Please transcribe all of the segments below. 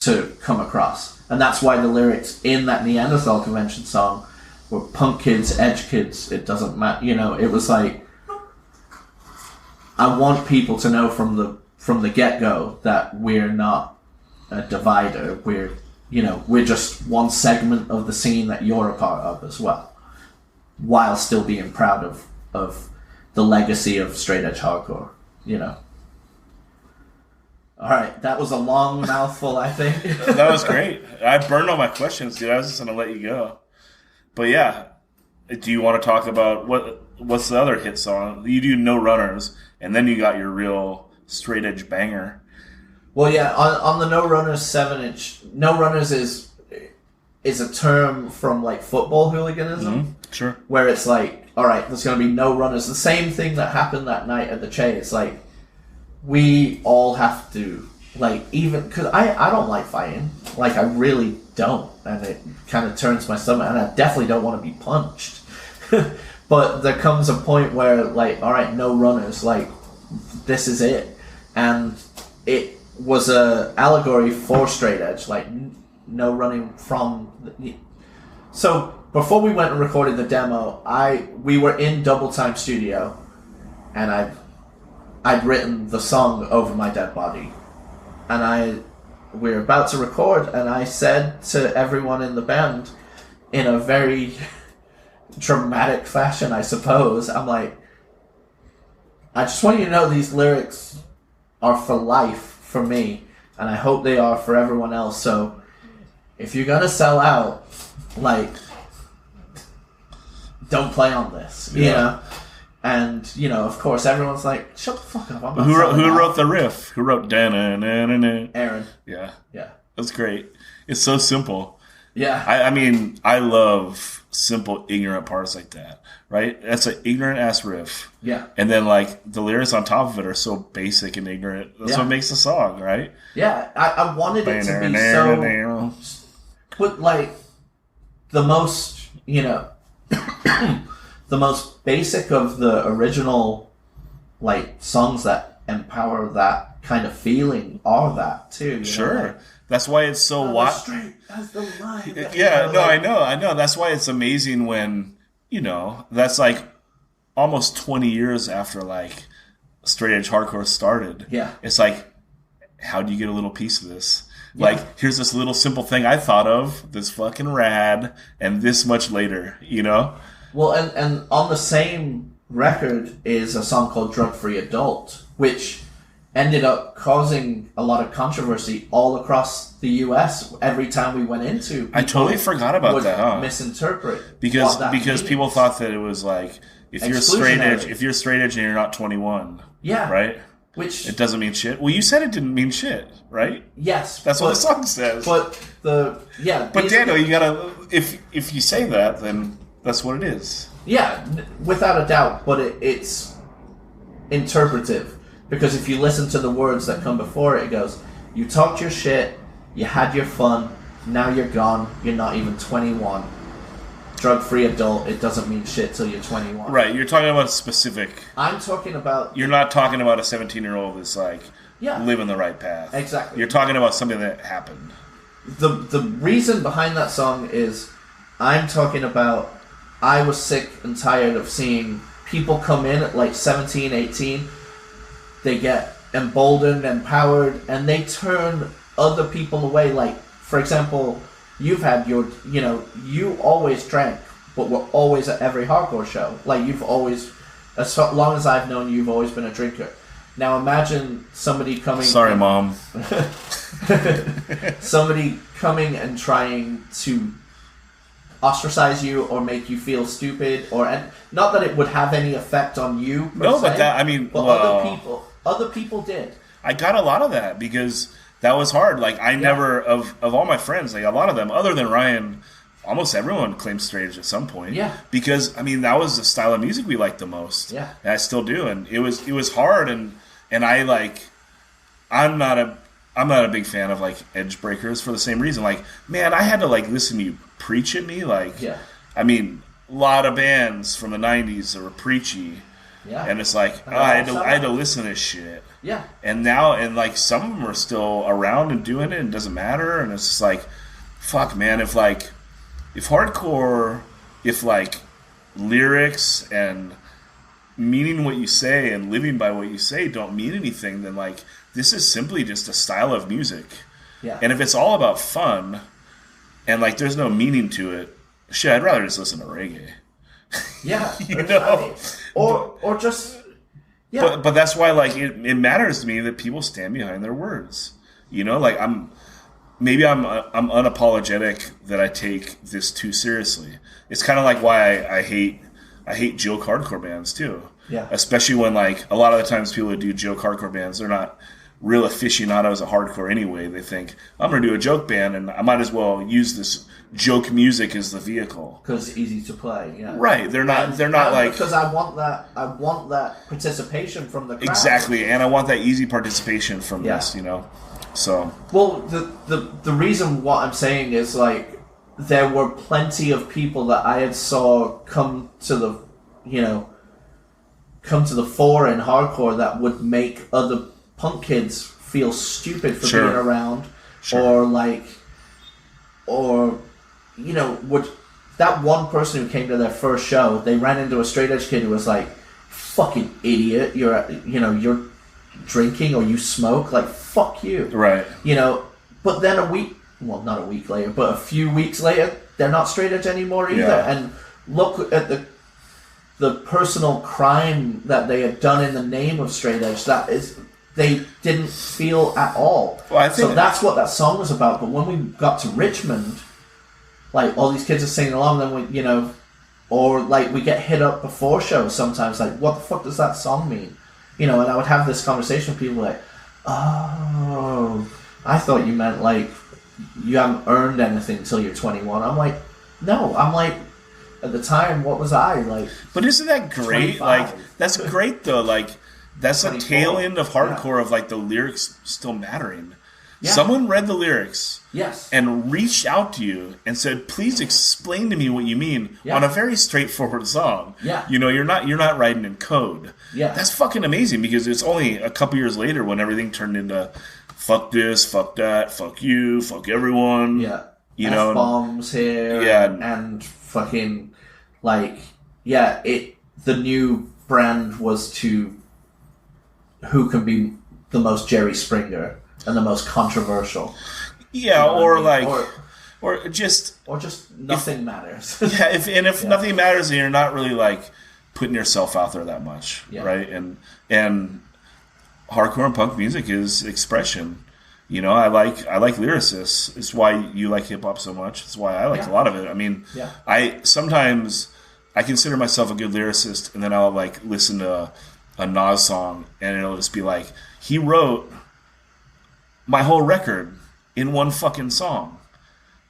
to come across. And that's why the lyrics in that Neanderthal Convention song were punk kids, edge kids, it doesn't matter. You know, it was like, I want people to know from the get-go that we're not a divider. We're just one segment of the scene that you're a part of as well, while still being proud of the legacy of straight edge hardcore, you know. All right, that was a long mouthful, I think. That was great. I burned all my questions, dude. I was just going to let you go. But yeah, do you want to talk about what's the other hit song? You do No Runners, and then you got your real straight edge banger. Well, yeah, on the No Runners 7-inch, No Runners is a term from like football hooliganism. Mm-hmm. Sure. Where it's like, all right, there's going to be no runners. The same thing that happened that night at the Che. It's like, we all have to, like, even, because I don't like fighting. Like, I really don't. And it kind of turns my stomach. And I definitely don't want to be punched. But there comes a point where, like, all right, no runners. Like, this is it. And it was a allegory for straight edge. Like, no running from... So, before we went and recorded the demo, we were in Double Time Studio. And I'd written the song over my dead body. And we were about to record, and I said to everyone in the band, in a very dramatic fashion, I suppose, I'm like, I just want you to know these lyrics are for life for me, and I hope they are for everyone else. So if you're gonna sell out, like, don't play on this, you know? And, you know, of course, everyone's like, shut the fuck up. I'm not who wrote the riff? Who wrote da-na-na-na-na? Aaron. Yeah. Yeah. That's great. It's so simple. Yeah. I mean, I love simple, ignorant parts like that, right? That's an ignorant-ass riff. Yeah. And then, like, the lyrics on top of it are so basic and ignorant. That's what makes the song, right? Yeah. I wanted it to be so... But, like, the most, you know... the most basic of the original, like, songs that empower that kind of feeling are that too. Sure. Know, like, that's why it's so straight as the line. Yeah, no, like, I know. That's why it's amazing when, you know, that's like almost 20 years after, like, straight edge hardcore started. Yeah. It's like, how do you get a little piece of this? Yeah. Like, here's this little simple thing I thought of that's fucking rad, and this much later, you know? Well, and on the same record is a song called Drug Free Adult, which ended up causing a lot of controversy all across the US every time we went into. I totally forgot about that, huh? Misinterpret. Because people thought that it was like, if you're straight edge and you're not 21. Yeah. Right? Which it doesn't mean shit. Well, you said it didn't mean shit, right? Yes. That's what the song says. But But Daniel, you gotta, if you say that, then that's what it is. Yeah, without a doubt, but it's interpretive. Because if you listen to the words that come before it, it goes, you talked your shit, you had your fun, now you're gone, you're not even 21. Drug-free adult, it doesn't mean shit till you're 21. Right, you're talking about a specific... I'm talking about... You're not talking about a 17-year-old that's, like, living the right path. Exactly. You're talking about something that happened. The reason behind that song is I'm talking about... I was sick and tired of seeing people come in at like 17, 18. They get emboldened, empowered, and they turn other people away. Like, for example, you've had your, you know, you always drank, but were always at every hardcore show. Like, you've always, as long as I've known you, you've always been a drinker. Now imagine somebody coming... Sorry, Mom. Somebody coming and trying to ostracize you or make you feel stupid, and not that it would have any effect on you. But that, I mean, but other people did. I got a lot of that because that was hard. Like, I never, of all my friends, like a lot of them, other than Ryan, almost everyone claimed straight edge at some point. Yeah. Because I mean, that was the style of music we liked the most. Yeah. And I still do, and it was hard, and I like, I'm not a big fan of like edge breakers for the same reason. Like, man, I had to like listen to you preach at me. Like, I mean, a lot of bands from the 90s that were preachy, Yeah. And it's like, And I had to listen to this shit. Yeah. And now, and like some of them are still around and doing it, and it doesn't matter. And it's just like, fuck, man. If hardcore, if like lyrics and meaning what you say and living by what you say don't mean anything, then like this is simply just a style of music. Yeah. And if it's all about fun and like there's no meaning to it, shit, I'd rather just listen to reggae. Yeah. You know? Or just yeah. But that's why like it matters to me that people stand behind their words. You know, like I'm unapologetic that I take this too seriously. It's kind of like why I hate joke hardcore bands too. Yeah. Especially when like a lot of the times people who do joke hardcore bands, they're not real aficionados of hardcore anyway. They think I'm going to do a joke band and I might as well use this joke music as the vehicle because it's easy to play. Yeah. Right. They're not like, because I want that participation from the crowd. Exactly, and I want that easy participation from this. You know. So well, the reason what I'm saying is like there were plenty of people that I had saw come to the fore in hardcore that would make other punk kids feel stupid for being around, would that one person who came to their first show, they ran into a straight edge kid who was like, "Fucking idiot! You're drinking or you smoke, like fuck you." Right. But then not a week later, but a few weeks later, they're not straight edge anymore either. Yeah. And look at the personal crime that they had done in the name of straight edge. That is, they didn't feel at all. Well, so that's what that song was about. But when we got to Richmond, like all these kids are singing along, then we, or like we get hit up before shows sometimes, like what the fuck does that song mean? And I would have this conversation with people like, oh, I thought you meant like you haven't earned anything until you're 21. I'm like, no. I'm like, at the time, what was I like? But isn't that great? 25. Like that's great though. Like that's a tail end of hardcore of like the lyrics still mattering. Yeah. Someone read the lyrics, and reached out to you and said, "Please explain to me what you mean," on a very straightforward song. Yeah, you're not writing in code. Yeah, that's fucking amazing because it's only a couple years later when everything turned into fuck this, fuck that, fuck you, fuck everyone. Yeah, F-bombs here. Yeah, and fucking like the new brand was to who can be the most Jerry Springer. And the most controversial. Yeah, or just nothing matters. Yeah, if nothing matters, then you're not really like putting yourself out there that much, right? And hardcore and punk music is expression. I like lyricists. It's why you like hip hop so much. It's why I like a lot of it. I mean, I consider myself a good lyricist, and then I'll like listen to a Nas song, and it'll just be like he wrote my whole record in one fucking song.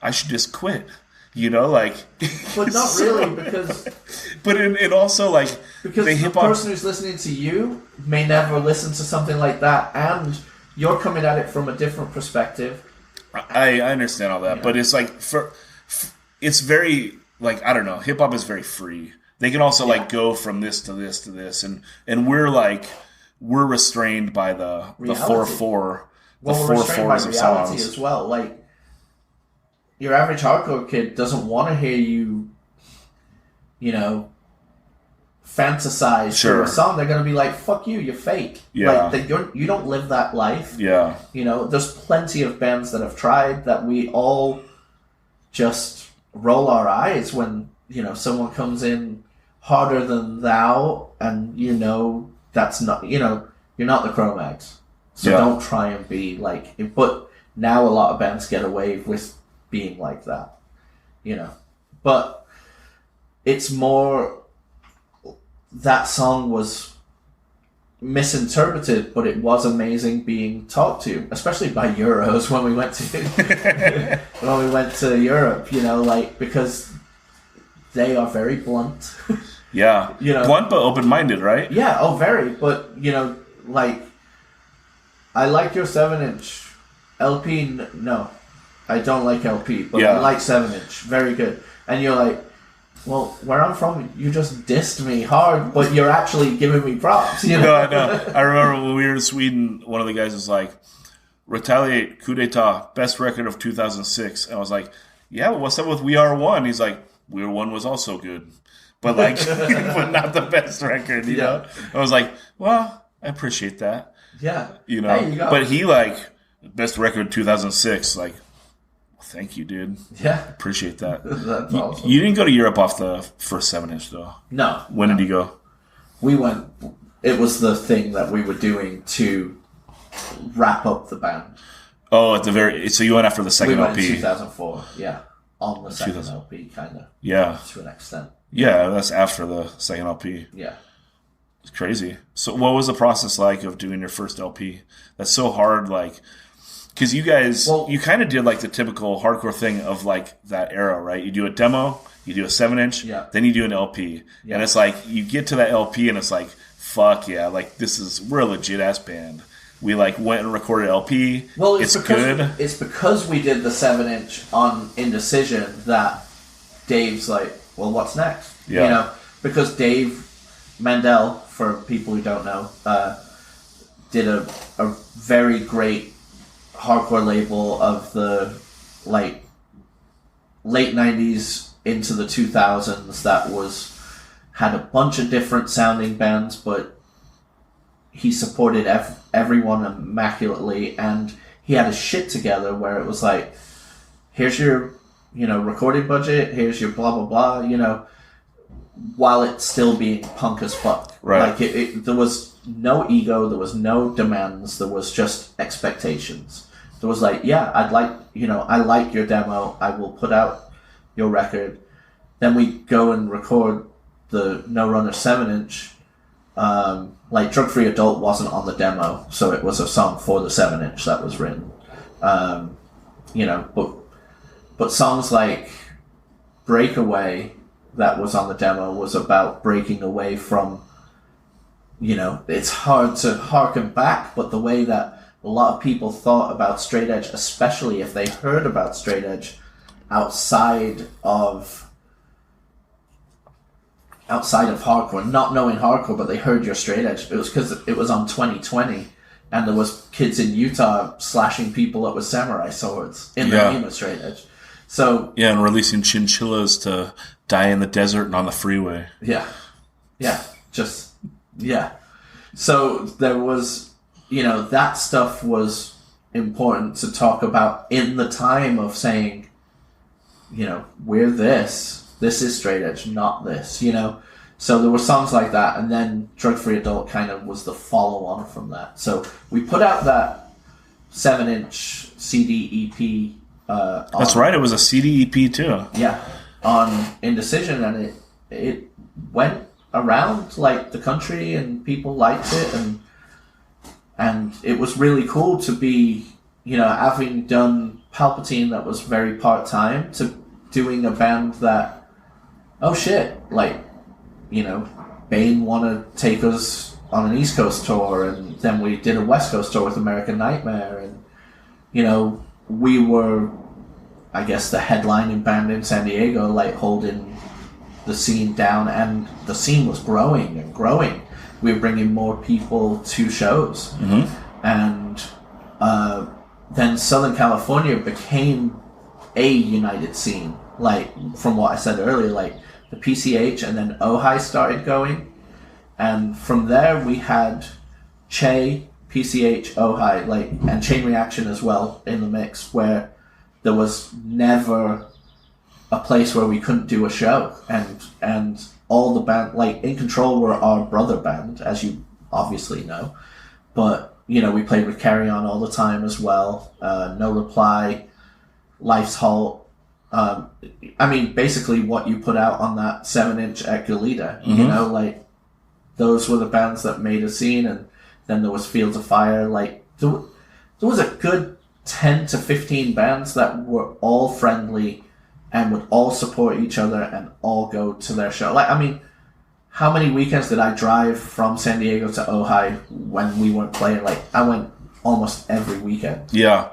I should just quit. But not really, because... But it also, like... Because the person who's listening to you may never listen to something like that, and you're coming at it from a different perspective. I understand all that, but it's like... it's very... Like, I don't know. Hip-hop is very free. They can also, like, go from this to this to this, and we're, like... We're restrained by the 4/4... Well, we're restrained by reality as well. Like, your average hardcore kid doesn't want to hear you, fantasize through a song. They're going to be like, fuck you, you're fake. Yeah. Like, you don't live that life. Yeah. There's plenty of bands that have tried that we all just roll our eyes when, someone comes in harder than thou and, that's not, you're not the Cro-Mags. So don't try and be like... But now a lot of bands get away with being like that. But it's more... That song was misinterpreted, but it was amazing being talked to, especially by Euros when we went to Europe, because they are very blunt. Yeah. Blunt but open-minded, right? Yeah, oh, very. But, I like your 7-inch. LP, no. I don't like LP, but I like 7-inch. Very good. And you're like, well, where I'm from, you just dissed me hard, but you're actually giving me props. You know? No, I know. I remember when we were in Sweden, one of the guys was like, "Retaliate, coup d'etat, best record of 2006." And I was like, "Yeah, well, what's up with We Are One?" He's like, "We Are One was also good, but like, but not the best record." You know? I was like, "Well, I appreciate that." Yeah. You know, Hey, you got but he like best record 2006. Like, thank you, dude. Yeah. Appreciate that. That's awesome. You didn't go to Europe off the first 7-inch though. No. When did you go? We went. It was the thing that we were doing to wrap up the band. Oh, at the very. So you went after the second We went LP. in 2004. Yeah, on the second 2000. LP, kind of Yeah, to an extent. yeah. That's after the second LP. Yeah. It's crazy. So, what was the process like of doing your first LP? That's so hard, like, because you guys, you kind of did like the typical hardcore thing of like that era, right? You do a demo, you do a 7-inch, then you do an LP, and it's like you get to that LP, and it's like, fuck yeah, like we're a legit ass band. We like went and recorded LP. Well, it's good. It's because we did the 7-inch on Indecision that Dave's like, well, what's next? Yeah. You know, because Dave Mandel, for people who don't know, did a very great hardcore label of the like late 90s into the 2000s that had a bunch of different sounding bands, but he supported everyone immaculately, and he had his shit together where it was like, here's your, recording budget, here's your blah, blah, blah, while it's still being punk as fuck. Right. Like, there was no ego, there was no demands, there was just expectations. There was like, yeah, I like your demo, I will put out your record. Then we go and record the No Runner 7-inch. Like Drug Free Adult wasn't on the demo, so it was a song for the 7-inch that was written. But songs like Breakaway that was on the demo was about breaking away from, it's hard to harken back, but the way that a lot of people thought about straight edge, especially if they heard about straight edge outside of hardcore, not knowing hardcore, but they heard your straight edge. It was because it was on 2020, and there was kids in Utah slashing people up with samurai swords in the name of straight edge. So and releasing chinchillas to die in the desert and on the freeway. So there was, that stuff was important to talk about in the time of saying, we're this. This is straight edge, not this, So there were songs like that, and then Drug Free Adult kind of was the follow-on from that. So we put out that 7-inch CD EP. That's right, it was a CD EP too. Yeah, on Indecision, and it went around like the country, and people liked it, and it was really cool to be, having done Palpatine that was very part-time, to doing a band that, oh shit, like, Bane want to take us on an East Coast tour, and then we did a West Coast tour with American Nightmare, and, we were, I guess, the headlining band in San Diego, like, holding the scene down, and the scene was growing and growing. We were bringing more people to shows. Mm-hmm. And then Southern California became a united scene, like, from what I said earlier, like, the PCH, and then Ojai started going, and from there we had Che, PCH, Ojai, like, and Chain Reaction as well in the mix, where there was never a place where we couldn't do a show, and all the band, like, In Control were our brother band, as you obviously know, but we played with Carry On all the time as well, No Reply, Life's Halt. Basically what you put out on that 7-inch at Galita, mm-hmm. Like, those were the bands that made a scene, and then there was Fields of Fire, like, there was a good 10 to 15 bands that were all friendly and would all support each other and all go to their show. Like, how many weekends did I drive from San Diego to Ojai when we weren't playing? Like, I went almost every weekend. Yeah.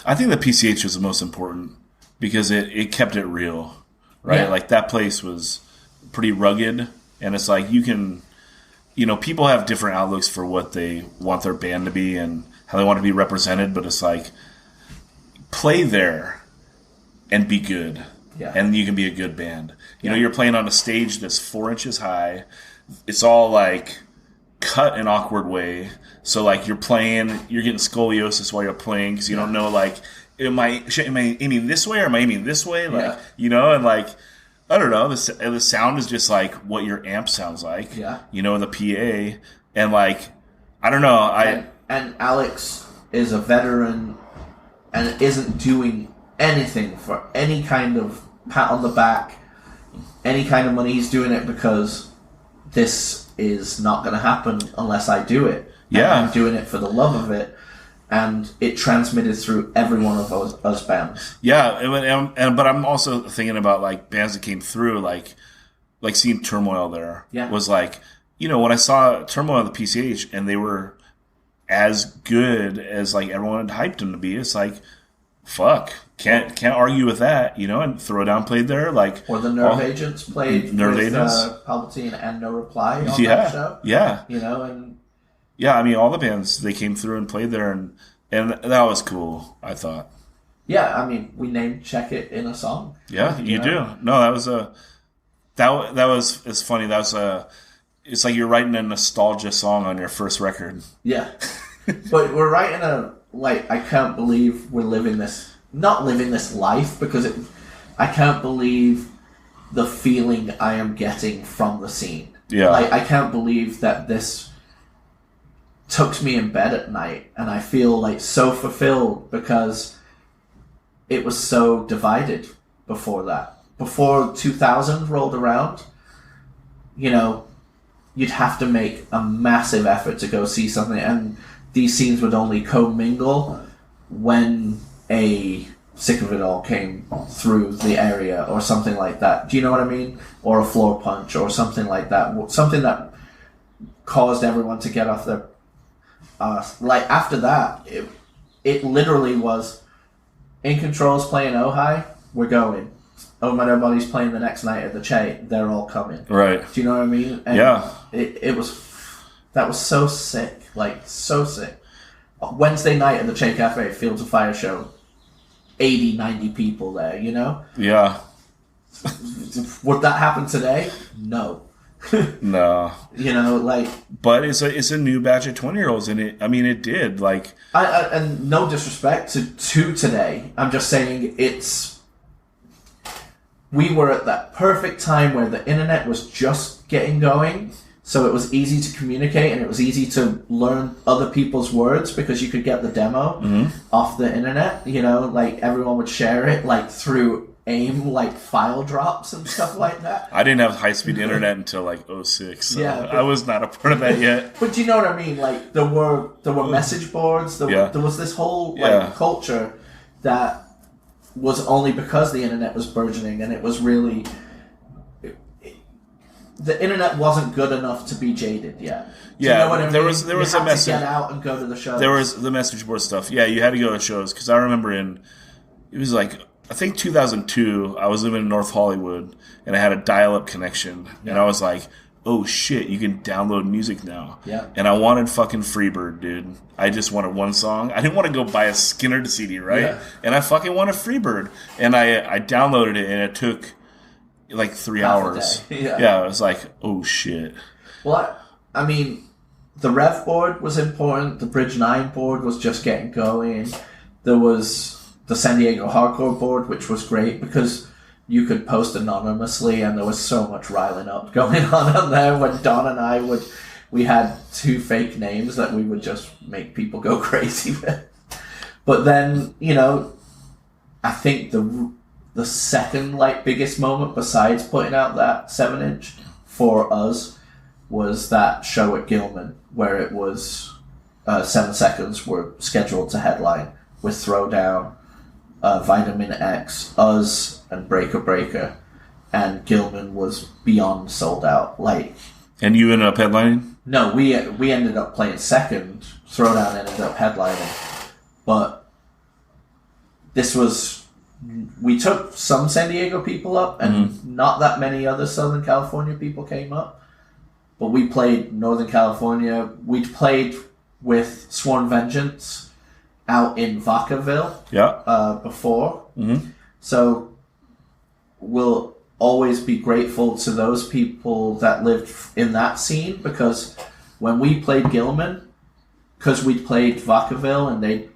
I think the PCH was the most important, because it kept it real. right? Yeah. Like that place was pretty rugged, and it's like you can, people have different outlooks for what they want their band to be and how they want to be represented, but it's like play there and be good. Yeah. And you can be a good band. You're playing on a stage that's 4 inches high. It's all like cut an awkward way. So like you're getting scoliosis while you're playing because you don't know like, am I aiming this way or am I aiming this way? Like, and like, I don't know. The sound is just like what your amp sounds like. Yeah. The PA. And like, I don't know. And Alex is a veteran and isn't doing anything for any kind of pat on the back, any kind of money. He's doing it because this is not going to happen unless I do it. Yeah. And I'm doing it for the love of it. And it transmitted through every one of us bands. Yeah, but I'm also thinking about like bands that came through, like seeing Turmoil there. Yeah. Was like, when I saw Turmoil at the PCH and they were as good as like everyone had hyped them to be, it's like, fuck, can't argue with that, and Throwdown played there, like, or the Nerve Agents played Nerve with Agents. Palpatine and No Reply on that show. Yeah, and yeah, I mean all the bands they came through and played there, and that was cool. I thought. Yeah, I mean we name check it in a song. Yeah, you do. No, that was it's funny. That was it's like you're writing a nostalgia song on your first record. Yeah, but we're writing I can't believe we're not living this life because I can't believe the feeling I am getting from the scene. Yeah. I can't believe that this tucks me in bed at night and I feel like so fulfilled because it was so divided before that. Before 2000 rolled around, you'd have to make a massive effort to go see something, and these scenes would only commingle when a Sick of It All came through the area or something like that. Do you know what I mean? Or a Floor Punch or something like that. Something that caused everyone to get off their like after that, it literally was In Control's playing Ojai, we're going. Oh My Nobody's playing the next night at the Che, they're all coming. Right. Do you know what I mean? And yeah. That was so sick. Like, so sick. Wednesday night at the Che Cafe, Fields of Fire show, 80, 90 people there, Yeah. Would that happen today? No. No. But it's a new batch of 20-year-olds, and it did, like... and no disrespect to today, I'm just saying we were at that perfect time where the internet was just getting going, so it was easy to communicate and it was easy to learn other people's words because you could get the demo off the internet, everyone would share it, through AIM, file drops and stuff like that. I didn't have high-speed internet until, 06, so yeah, I was not a part of that yet. But do you know what I mean? There were message boards, there was this whole, culture that was only because the internet was burgeoning, and it was really... The internet wasn't good enough to be jaded yet. Do you know what I mean? There was a message. To get out and go to the shows. There was the message board stuff. Yeah, you had to go to shows, because I remember it was I think 2002, I was living in North Hollywood, and I had a dial-up connection, and I was like, oh shit, you can download music now. Yeah. And I wanted fucking Freebird, dude. I just wanted one song. I didn't want to go buy a Skinner CD, right? Yeah. And I fucking wanted Freebird. And I downloaded it, and it took 3 hours. Yeah, I was like, oh shit. Well, I mean, the Rev board was important. The Bridge 9 board was just getting going. There was the San Diego Hardcore board, which was great because you could post anonymously, and there was so much riling up going on there when Don and we had 2 fake names that we would just make people go crazy with. But then, I think the second biggest moment besides putting out that 7-inch for us was that show at Gilman where it was 7 Seconds were scheduled to headline with Throwdown, Vitamin X, us, and Breaker Breaker, and Gilman was beyond sold out. And you ended up headlining? No, we ended up playing second. Throwdown ended up headlining, but this was we took some San Diego people up, and not that many other Southern California people came up. But we played Northern California. We played with Sworn Vengeance out in Vacaville before. So we'll always be grateful to those people that lived in that scene, because when we played Gilman, because we played Vacaville and they,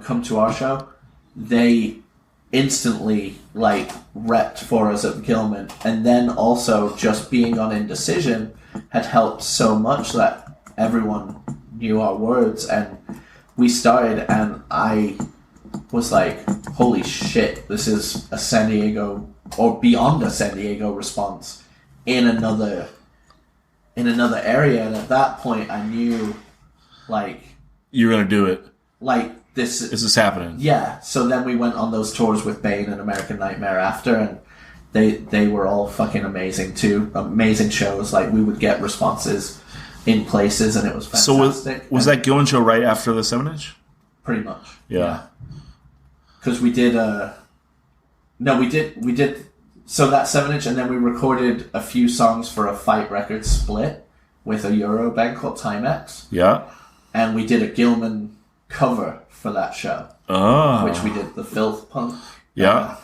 come to our show, they instantly repped for us at Gilman. And then also just being on Indecision had helped so much that everyone knew our words, and we started, and I was like, holy shit, this is a San Diego or beyond a San Diego response in another area. And at that point I knew you're gonna do it, this is happening. Yeah. So then we went on those tours with Bane and American Nightmare after, and they were all fucking amazing too. Amazing shows. We would get responses in places, and it was fantastic. So was that Gilman show right after the 7-inch? Pretty much. Yeah. Because we did we did so that 7-inch, and then we recorded a few songs for a Fight Records split with a Euro band called Timex. Yeah. And we did a Gilman cover for that show. Oh. Which we did the Filth Punk. Yeah.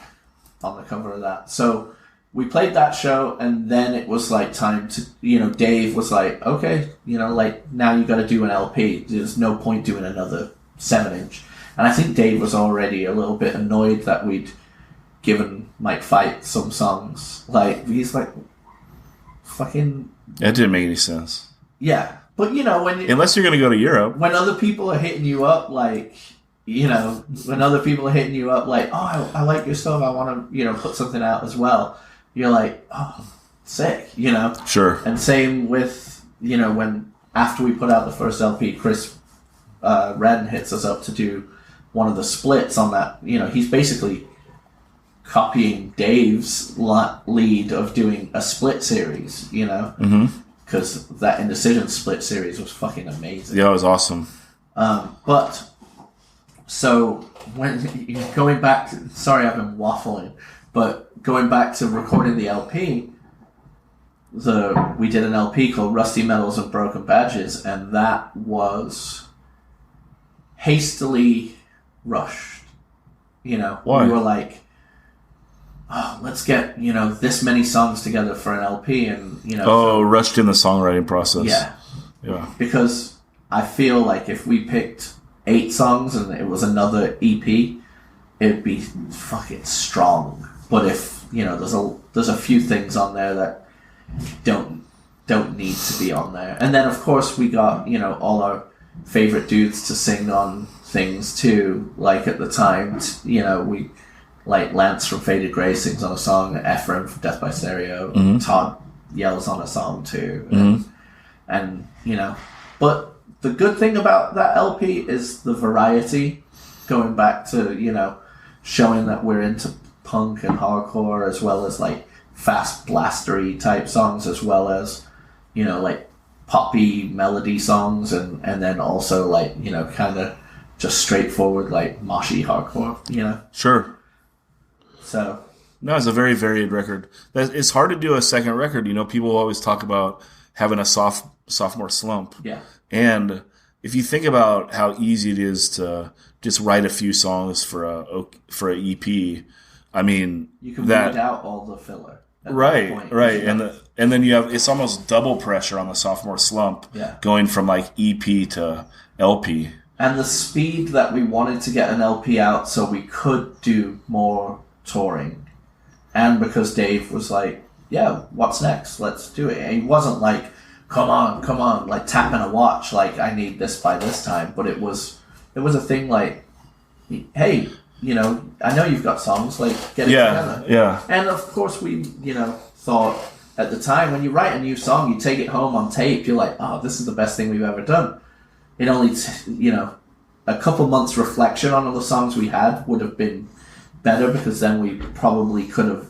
On the cover of that. So we played that show, and then it was time to, Dave was like, okay, now you got to do an LP. There's no point doing another 7-inch. And I think Dave was already a little bit annoyed that we'd given Mike Fight some songs. He's like, fucking... That didn't make any sense. Yeah. But, when... Unless you're going to go to Europe. When other people are hitting you up, when other people are hitting you up oh, I like your stuff, I want to, put something out as well. You're like, oh, sick, Sure. And same with, when after we put out the first LP, Chris Wren hits us up to do one of the splits on that. He's basically copying Dave's lead of doing a split series, because that Indecision split series was fucking amazing. Yeah, it was awesome. But so when going back to, sorry, I've been waffling, but going back to recording the LP, we did an LP called Rusty Medals and Broken Badges, and that was hastily rushed. Why? We were like, oh, let's get, this many songs together for an LP, and, rushed in the songwriting process. Yeah. Yeah. Because I feel like if we picked 8 songs and it was another EP, it'd be fucking strong. But if, there's a few things on there that don't need to be on there. And then, of course, we got, all our favorite dudes to sing on things too. At the time, we... Lance from Faded Grey sings on a song, Ephraim from Death by Stereo, Todd yells on a song too. And but the good thing about that LP is the variety, going back to, showing that we're into punk and hardcore, as well as fast blastery type songs, as well as, poppy melody songs, and then also kind of just straightforward moshy hardcore, Sure. So no, it's a very varied record. It's hard to do a second record. People always talk about having a sophomore slump. Yeah. And if you think about how easy it is to just write a few songs for a EP, I mean, you can weed out all the filler. Right. And then you have, it's almost double pressure on the sophomore slump. Yeah. Going from EP to LP. And the speed that we wanted to get an LP out so we could do more touring, and because Dave was like, yeah, what's next, let's do it, and he wasn't like, come on, tapping a watch I need this by this time, but it was a thing hey, I know you've got songs, get it together. Yeah. And of course we thought at the time, when you write a new song, you take it home on tape, you're like, oh, this is the best thing we've ever done. It only a couple months reflection on all the songs we had would have been better, because then we probably could have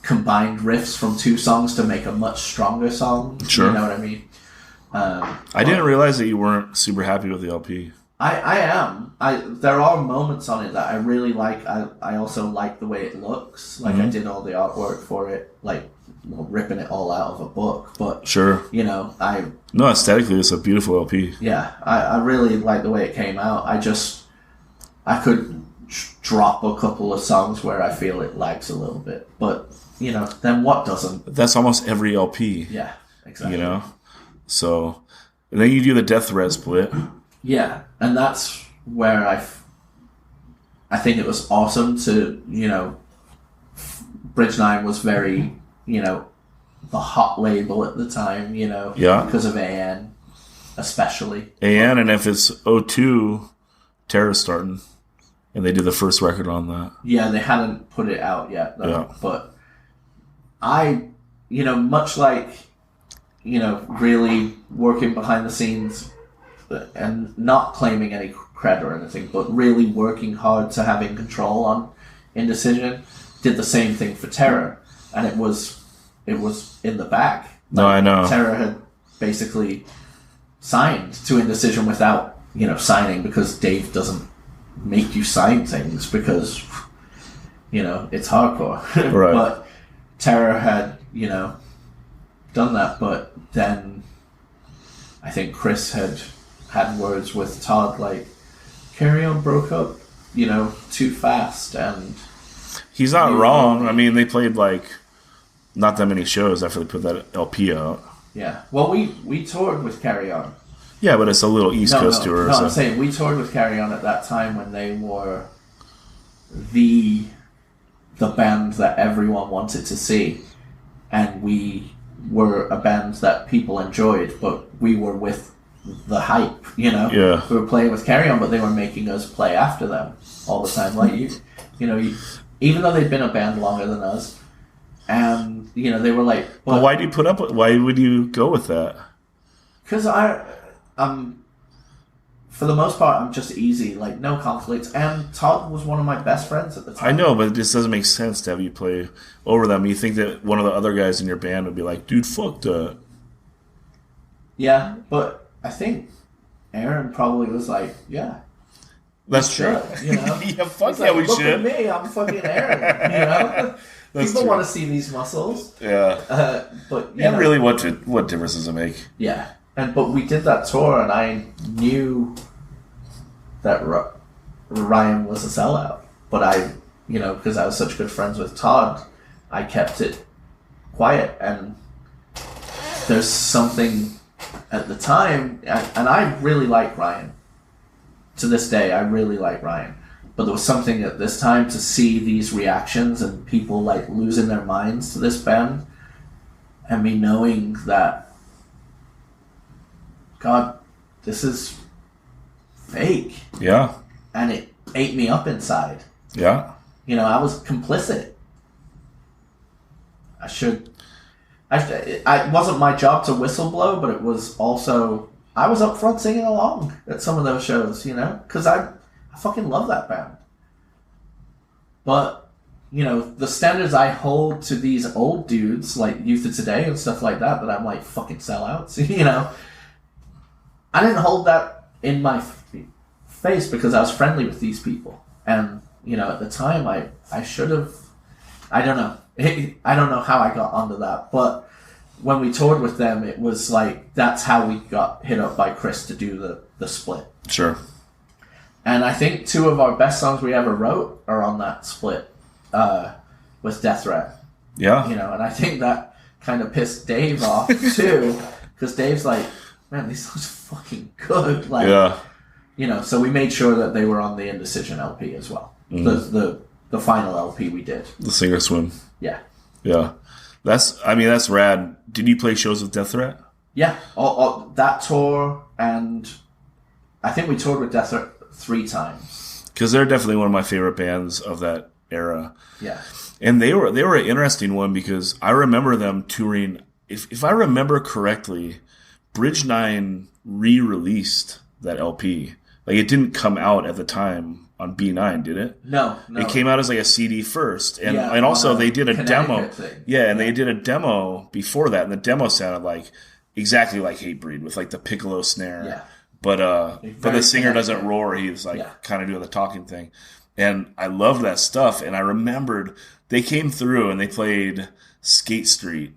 combined riffs from 2 songs to make a much stronger song. Sure. You know what I mean? I didn't realize that you weren't super happy with the LP. I am. There are moments on it that I really like. I also like the way it looks. Like, I did all the artwork for it, like, ripping it all out of a book. But, sure. you know, No, aesthetically, it's a beautiful LP. Yeah, I really like the way it came out. I could drop a couple of songs where I feel it lags a little bit. But, you know, then what doesn't? That's almost every LP. Yeah, exactly. You know? So, and then you do the Death Threat split. Yeah, and that's where I think it was awesome to, you know, Bridge 9 was very, you know, the hot label at the time, you know, because of AN, especially. AN, and if it's O2, Terror's starting, and they did the first record on that. Yeah, they hadn't put it out yet, though. Yeah. But you know, much like, you know, really working behind the scenes and not claiming any cred or anything, but really working hard to having control on Indecision, did the same thing for Terror, and it was in the bag. No, I know. Terror had basically signed to Indecision without, you know, signing, because Dave doesn't make you sign things because, you know, it's hardcore. Right. But Terror had, you know, done that, but then I think Chris had words with Todd, like, Carry On broke up, you know, too fast, and he's not wrong. I mean, they played, like, not that many shows after they put that LP out. Yeah. Well, we toured with Carry On. Yeah, but it's a little East Coast tour. No, so. I'm saying we toured with Carry On at that time when they were the band that everyone wanted to see, and we were a band that people enjoyed, but we were with the hype, you know? Yeah. We were playing with Carry On, but they were making us play after them all the time. Like, you know, even though they'd been a band longer than us, and, you know, they were like... But why do you put up with... Why would you go with that? Because for the most part, I'm just easy, like, no conflicts. And Todd was one of my best friends at the time. I know, but it just doesn't make sense to have you play over them. You think that one of the other guys in your band would be like, dude, fuck that. Yeah, but I think Aaron probably was like, yeah. That's true. You know? Yeah, fuck He's yeah, like, we look should. Look at me, I'm fucking Aaron, you know? That's People true. want to see these muscles. Yeah. But, you yeah, know, really, what difference does it make? Yeah. But we did that tour, and I knew that Ryan was a sellout. But I, you know, because I was such good friends with Todd, I kept it quiet. And there's something at the time, and I really like Ryan. To this day, I really like Ryan. But there was something at this time to see these reactions and people, like, losing their minds to this band, and me knowing that, God, this is fake. Yeah. And it ate me up inside. Yeah. You know, I was complicit. It wasn't my job to whistleblow, but it was also, I was up front singing along at some of those shows, you know, because I fucking love that band. But, you know, the standards I hold to these old dudes, like Youth of Today and stuff like that I'm like, fucking sellouts, you know, I didn't hold that in my face because I was friendly with these people. And, you know, at the time, I should have, I don't know. I don't know how I got onto that, but when we toured with them, it was like, that's how we got hit up by Chris to do the split. Sure. And I think 2 of our best songs we ever wrote are on that split with Death Threat. Yeah. You know, and I think that kind of pissed Dave off too, because Dave's like, man, these songs are fucking good. Like, yeah. You know, so we made sure that they were on the Indecision LP as well. Mm-hmm. The final LP we did. The Sink or Swim. Yeah. Yeah. That's rad. Did you play shows with Death Threat? Yeah. All that tour, and I think we toured with Death Threat 3 times. Because they're definitely one of my favorite bands of that era. Yeah. And they were an interesting one because I remember them touring. If I remember correctly, Bridge 9 re-released that LP. Like, it didn't come out at the time on B9, did it? No. It came out as like a CD first. And yeah, and also they did a demo. Thing. Yeah, and they did a demo before that, and the demo sounded like exactly like Hatebreed with like the piccolo snare. Yeah. but the singer doesn't roar. He's like kind of doing the talking thing. And I loved that stuff. And I remembered they came through and they played Skate Street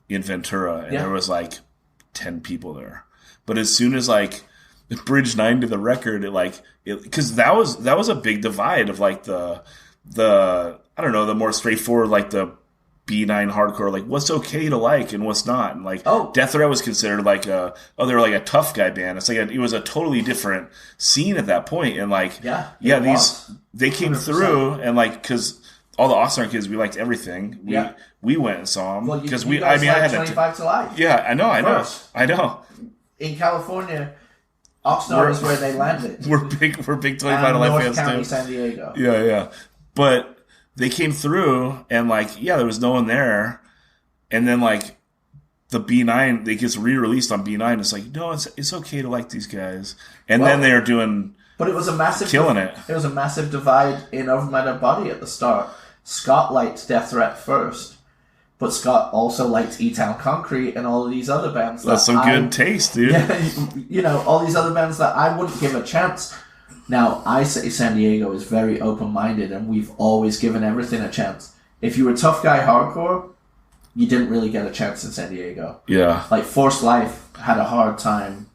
in Ventura. And there was like 10 people there. But as soon as like Bridge 9 did the record, because that was a big divide of like the I don't know, the more straightforward, like the B9 hardcore, like what's okay to like and what's not. And like Death Threat was considered like they were like a tough guy band. It's like it was a totally different scene at that point. And like they came 100%. Through and like because all the Oxnard kids, we liked everything. We went and saw them because I had 25 to Life. Yeah, I know. In California, Oxnard is where they landed. We're big 25 to Life fans County, too. San Diego. Yeah. But they came through and like there was no one there, and then like the B9 they gets re-released on B9. It's like no, it's okay to like these guys, and then they are doing. But it was a massive killing it. It was a massive divide in Over My Dead Body at the start. Scott liked Death Threat first, but Scott also liked E-Town Concrete and all of these other bands. That's some good taste, dude. Yeah, all these other bands that I wouldn't give a chance. Now, I say San Diego is very open-minded, and we've always given everything a chance. If you were tough guy hardcore, you didn't really get a chance in San Diego. Yeah. Like, Forced Life had a hard time.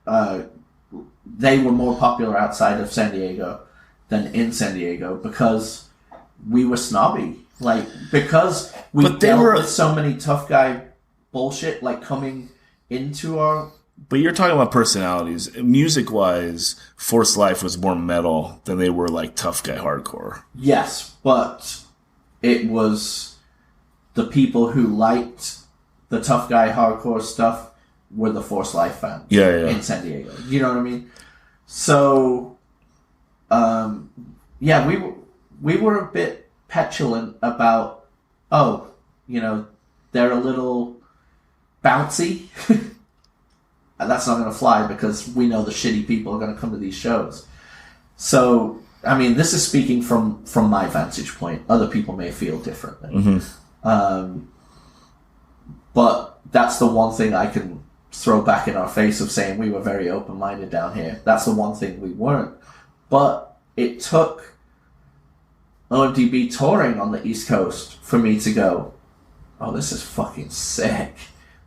They were more popular outside of San Diego than in San Diego because we were snobby. Like, because we dealt with so many tough guy bullshit, like, coming into our... But you're talking about personalities. Music-wise, Forced Life was more metal than they were like tough guy hardcore. Yes, but it was the people who liked the tough guy hardcore stuff were the Forced Life fans in San Diego. You know what I mean? So, we were a bit petulant about, they're a little bouncy. That's not going to fly because we know the shitty people are going to come to these shows. So, I mean, this is speaking from my vantage point. Other people may feel differently. Mm-hmm. But that's the one thing I can throw back in our face of saying we were very open-minded down here. That's the one thing we weren't. But it took OMDB touring on the East Coast for me to go, oh, this is fucking sick.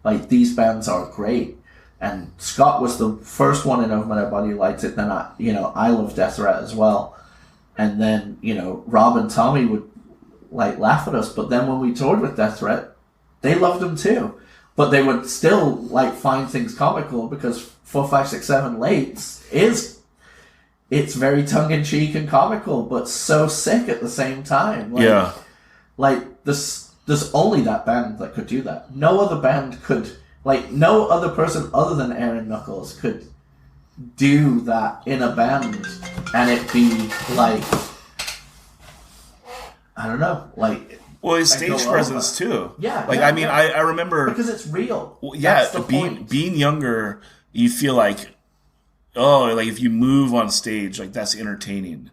Like, these bands are great. And Scott was the first one in Over My Dead Body who liked it. Then I love Death Threat as well. And then, Rob and Tommy would like laugh at us. But then when we toured with Death Threat, they loved them too. But they would still like find things comical because 4, 5, 6, 7 Lates it's very tongue in cheek and comical, but so sick at the same time. Like there's only that band that could do that. No other band could. Like, no other person other than Aaron Knuckles could do that in a band and it be, like, I don't know, like... Well, his stage presence, too. Yeah. Like, I remember... Because it's real. Being younger, you feel like, like, if you move on stage, like, that's entertaining.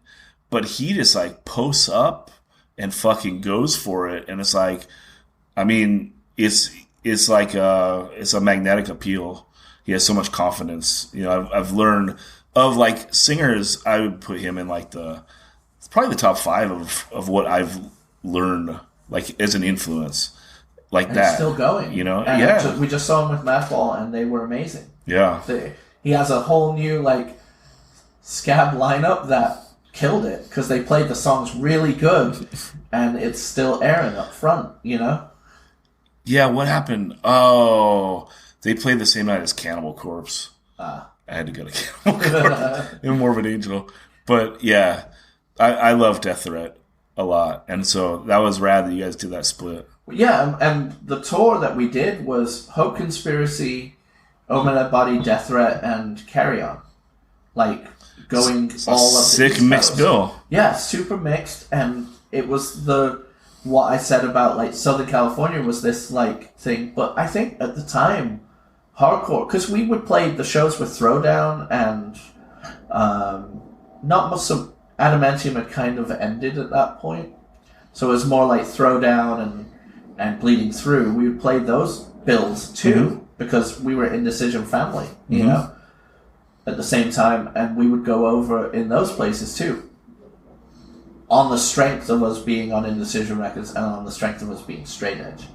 But he just, like, posts up and fucking goes for it. And it's like, I mean, it's like it's a magnetic appeal. He has so much confidence. I've learned of like singers. I would put him in like probably the top 5 of what I've learned like as an influence like and that. It's still going. And we just saw him with Madball and they were amazing. Yeah, he has a whole new like scab lineup that killed it because they played the songs really good, and it's still Aaron up front. Yeah, what happened? Oh, they played the same night as Cannibal Corpse. I had to go to Cannibal Corpse and Morbid Angel. But yeah, I love Death Threat a lot. And so that was rad that you guys did that split. Yeah, and the tour that we did was Hope Conspiracy, Over My Dead Body, Death Threat, and Carry On. Like, going all up sick mixed bill. Yeah, super mixed. And it was what I said about, like, Southern California was this, like, thing. But I think at the time, hardcore... Because we would play the shows with Throwdown and... not much of... Adamantium had kind of ended at that point. So it was more like Throwdown and Bleeding Through. We would play those bills, too. Mm-hmm. Because we were Indecision family, you know? at the same time, and we would go over in those places too. On the strength of us being on Indecision Records and on the strength of us being straight edge.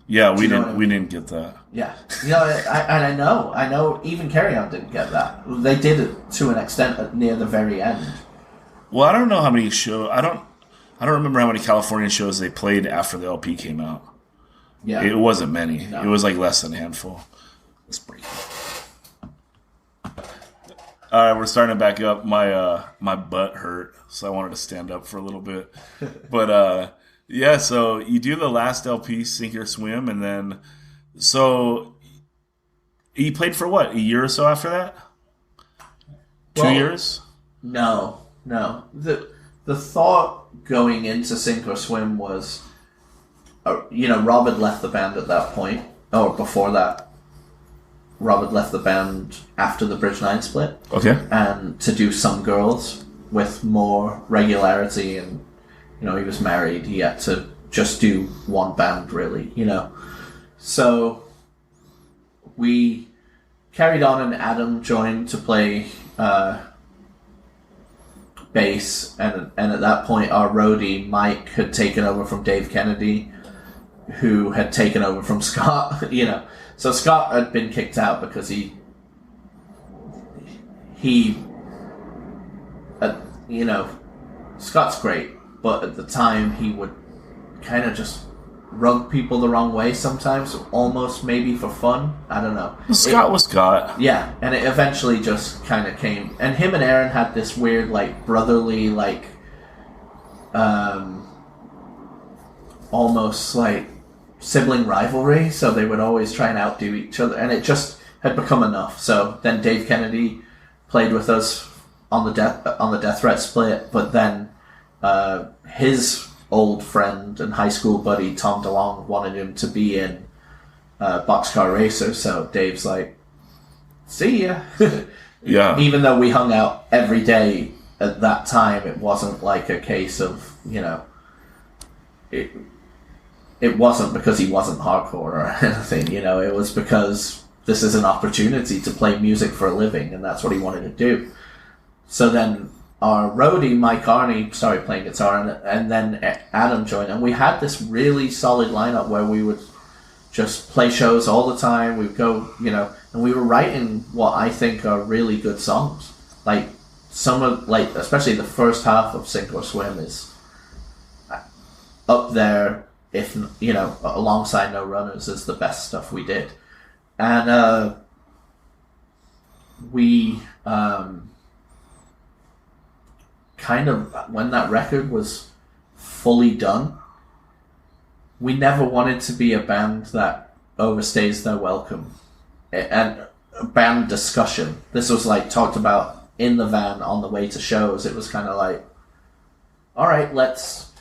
Yeah, we didn't get that. Yeah. I know even Carry On didn't get that. They did it to an extent near the very end. Well, I don't know how many shows. I don't remember how many California shows they played after the LP came out. Yeah. It wasn't many. No. It was like less than a handful. Let's break it. All right, we're starting to back up. My butt hurt, so I wanted to stand up for a little bit. But yeah, so you do the last LP, Sink or Swim, and then so you played for what, a year or so after that? 2 years? No. The thought going into Sink or Swim was, Rob had left the band at that point, or before that. Rob had left the band after the Bridge 9 split. Okay. And to do Some Girls with more regularity, and, he was married. He had to just do one band, really, So we carried on, and Adam joined to play bass, and at that point our roadie, Mike, had taken over from Dave Kennedy, who had taken over from Scott, So Scott had been kicked out because he Scott's great, but at the time he would kind of just rub people the wrong way sometimes, almost maybe for fun. I don't know. Scott was Scott. Yeah, and it eventually just kind of came. And him and Aaron had this weird, brotherly, almost sibling rivalry, so they would always try and outdo each other, and it just had become enough. So then Dave Kennedy played with us on the Death Threat split, but then his old friend and high school buddy Tom DeLong wanted him to be in Boxcar Racer, so Dave's like, see ya. Yeah. Even though we hung out every day at that time, it wasn't like a case of, it wasn't because he wasn't hardcore or anything, it was because this is an opportunity to play music for a living, and that's what he wanted to do. So then our roadie, Mike Arney, started playing guitar, and then Adam joined, and we had this really solid lineup where we would just play shows all the time. We'd go, and we were writing what I think are really good songs. Some of, especially the first half of Sink or Swim is up there, if alongside No Runners, is the best stuff we did. And we kind of, when that record was fully done, we never wanted to be a band that overstays their welcome. And band discussion, this was talked about in the van on the way to shows. It was kind of all right, let's.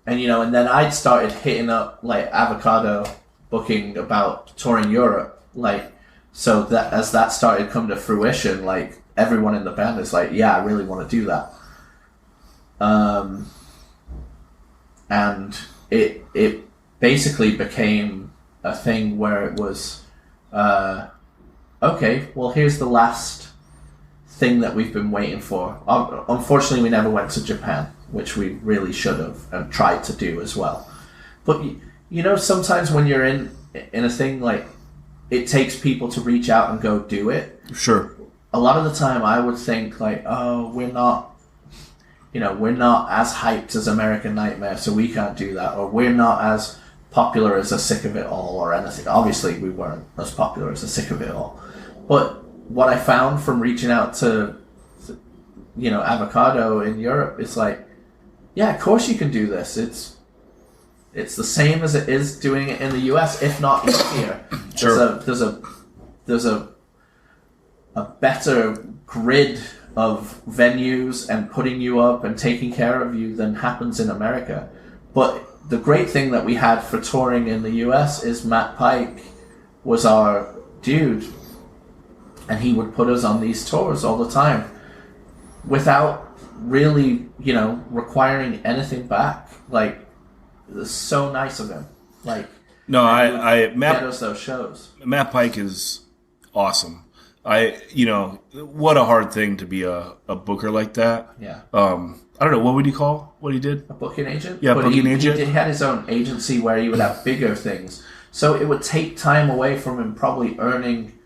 And and then I'd started hitting up Avocado booking about touring Europe, so that as that started come to fruition, everyone in the band is yeah, I really want to do that. And it basically became a thing where it was, okay, well, here's the last thing that we've been waiting for. Unfortunately, we never went to Japan, which we really should have and tried to do as well. But sometimes when you're in a thing, it takes people to reach out and go do it. Sure. A lot of the time I would think oh, we're not as hyped as American Nightmare, so we can't do that, or we're not as popular as A Sick of It All or anything. Obviously we weren't as popular as A Sick of It All. But what I found from reaching out to Avocado in Europe is yeah, of course you can do this. It's the same as it is doing it in the US, if not easier. Sure. There's a better grid of venues and putting you up and taking care of you than happens in America. But the great thing that we had for touring in the US is Matt Pike was our dude, and he would put us on these tours all the time without really, requiring anything back. It was so nice of him. No, Matt, get us those shows. Matt Pike is awesome. what a hard thing to be a booker like that. Yeah. I don't know, what would you call what he did? A booking agent? Yeah, booking agent. He had his own agency where he would have bigger things. So it would take time away from him probably earning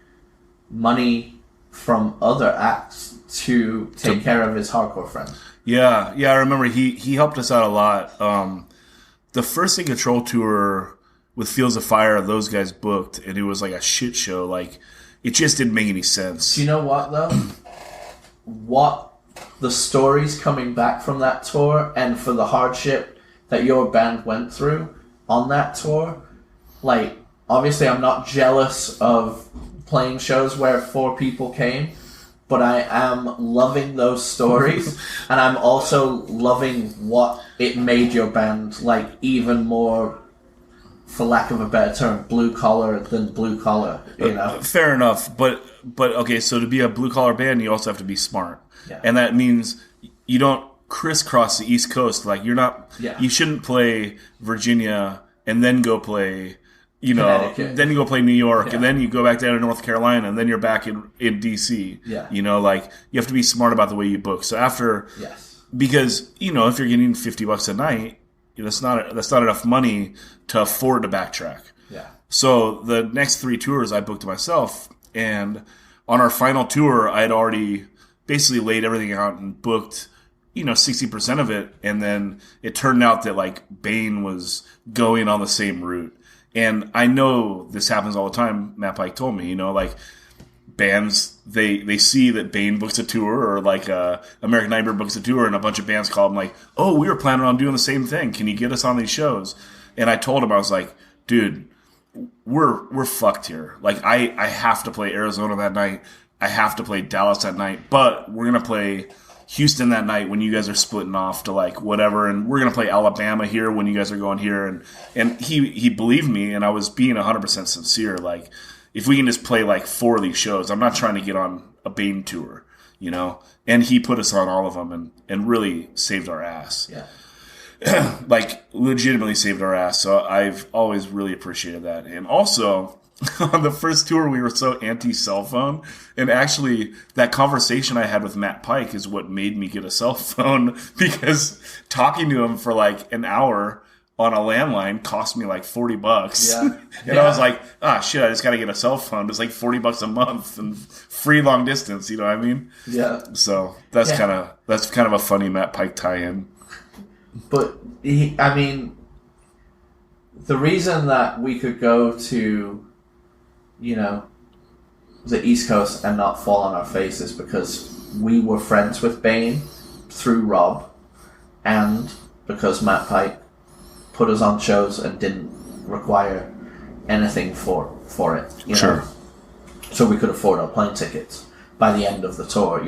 money from other acts to take care of his hardcore friends. Yeah, I remember he helped us out a lot. The first In Control tour with Fields of Fire, those guys booked, and it was like a shit show. Like, it just didn't make any sense. Do you know what, though? What the stories coming back from that tour and for the hardship that your band went through on that tour, like, obviously I'm not jealous of playing shows where 4 people came, but I am loving those stories, and I'm also loving what it made your band, like, even more, for lack of a better term, blue collar than blue collar, you know? Fair enough, but okay, so to be a blue collar band, you also have to be smart. Yeah. And that means you don't crisscross the East Coast. Like, you're not, you shouldn't play Virginia and then go play, then you go play New York, and then you go back down to North Carolina, and then you're back in D.C. Yeah. Like, you have to be smart about the way you book. So after, because, if you're getting $50 a night, that's not enough money to afford to backtrack. Yeah. So the next 3 tours I booked myself, and on our final tour, I had already basically laid everything out and booked, 60% of it, and then it turned out that, like, Bane was going on the same route. And I know this happens all the time. Matt Pike told me, like, bands, they see that Bane books a tour, or like American Nightmare books a tour, and a bunch of bands call them like, oh, we were planning on doing the same thing. Can you get us on these shows? And I told him, I was like, dude, we're fucked here. Like, I have to play Arizona that night. I have to play Dallas that night. But we're going to play Houston that night when you guys are splitting off to, like, whatever, and we're going to play Alabama here when you guys are going here. And he believed me, and I was being 100% sincere. Like, if we can just play, like, 4 of these shows, I'm not trying to get on a Bane tour, And he put us on all of them and really saved our ass. Yeah. Like, legitimately saved our ass. So I've always really appreciated that. And also, on the first tour, we were so anti-cell phone. And actually, that conversation I had with Matt Pike is what made me get a cell phone, because talking to him for like an hour on a landline cost me like $40. Yeah. And I was like, shit, I just got to get a cell phone. It's like $40 a month and free long distance. You know what I mean? Yeah. So that's kind of a funny Matt Pike tie-in. But the reason that we could go to, the East Coast and not fall on our face is because we were friends with Bane through Rob, and because Matt Pike put us on shows and didn't require anything for it. Sure. So we could afford our plane tickets by the end of the tour,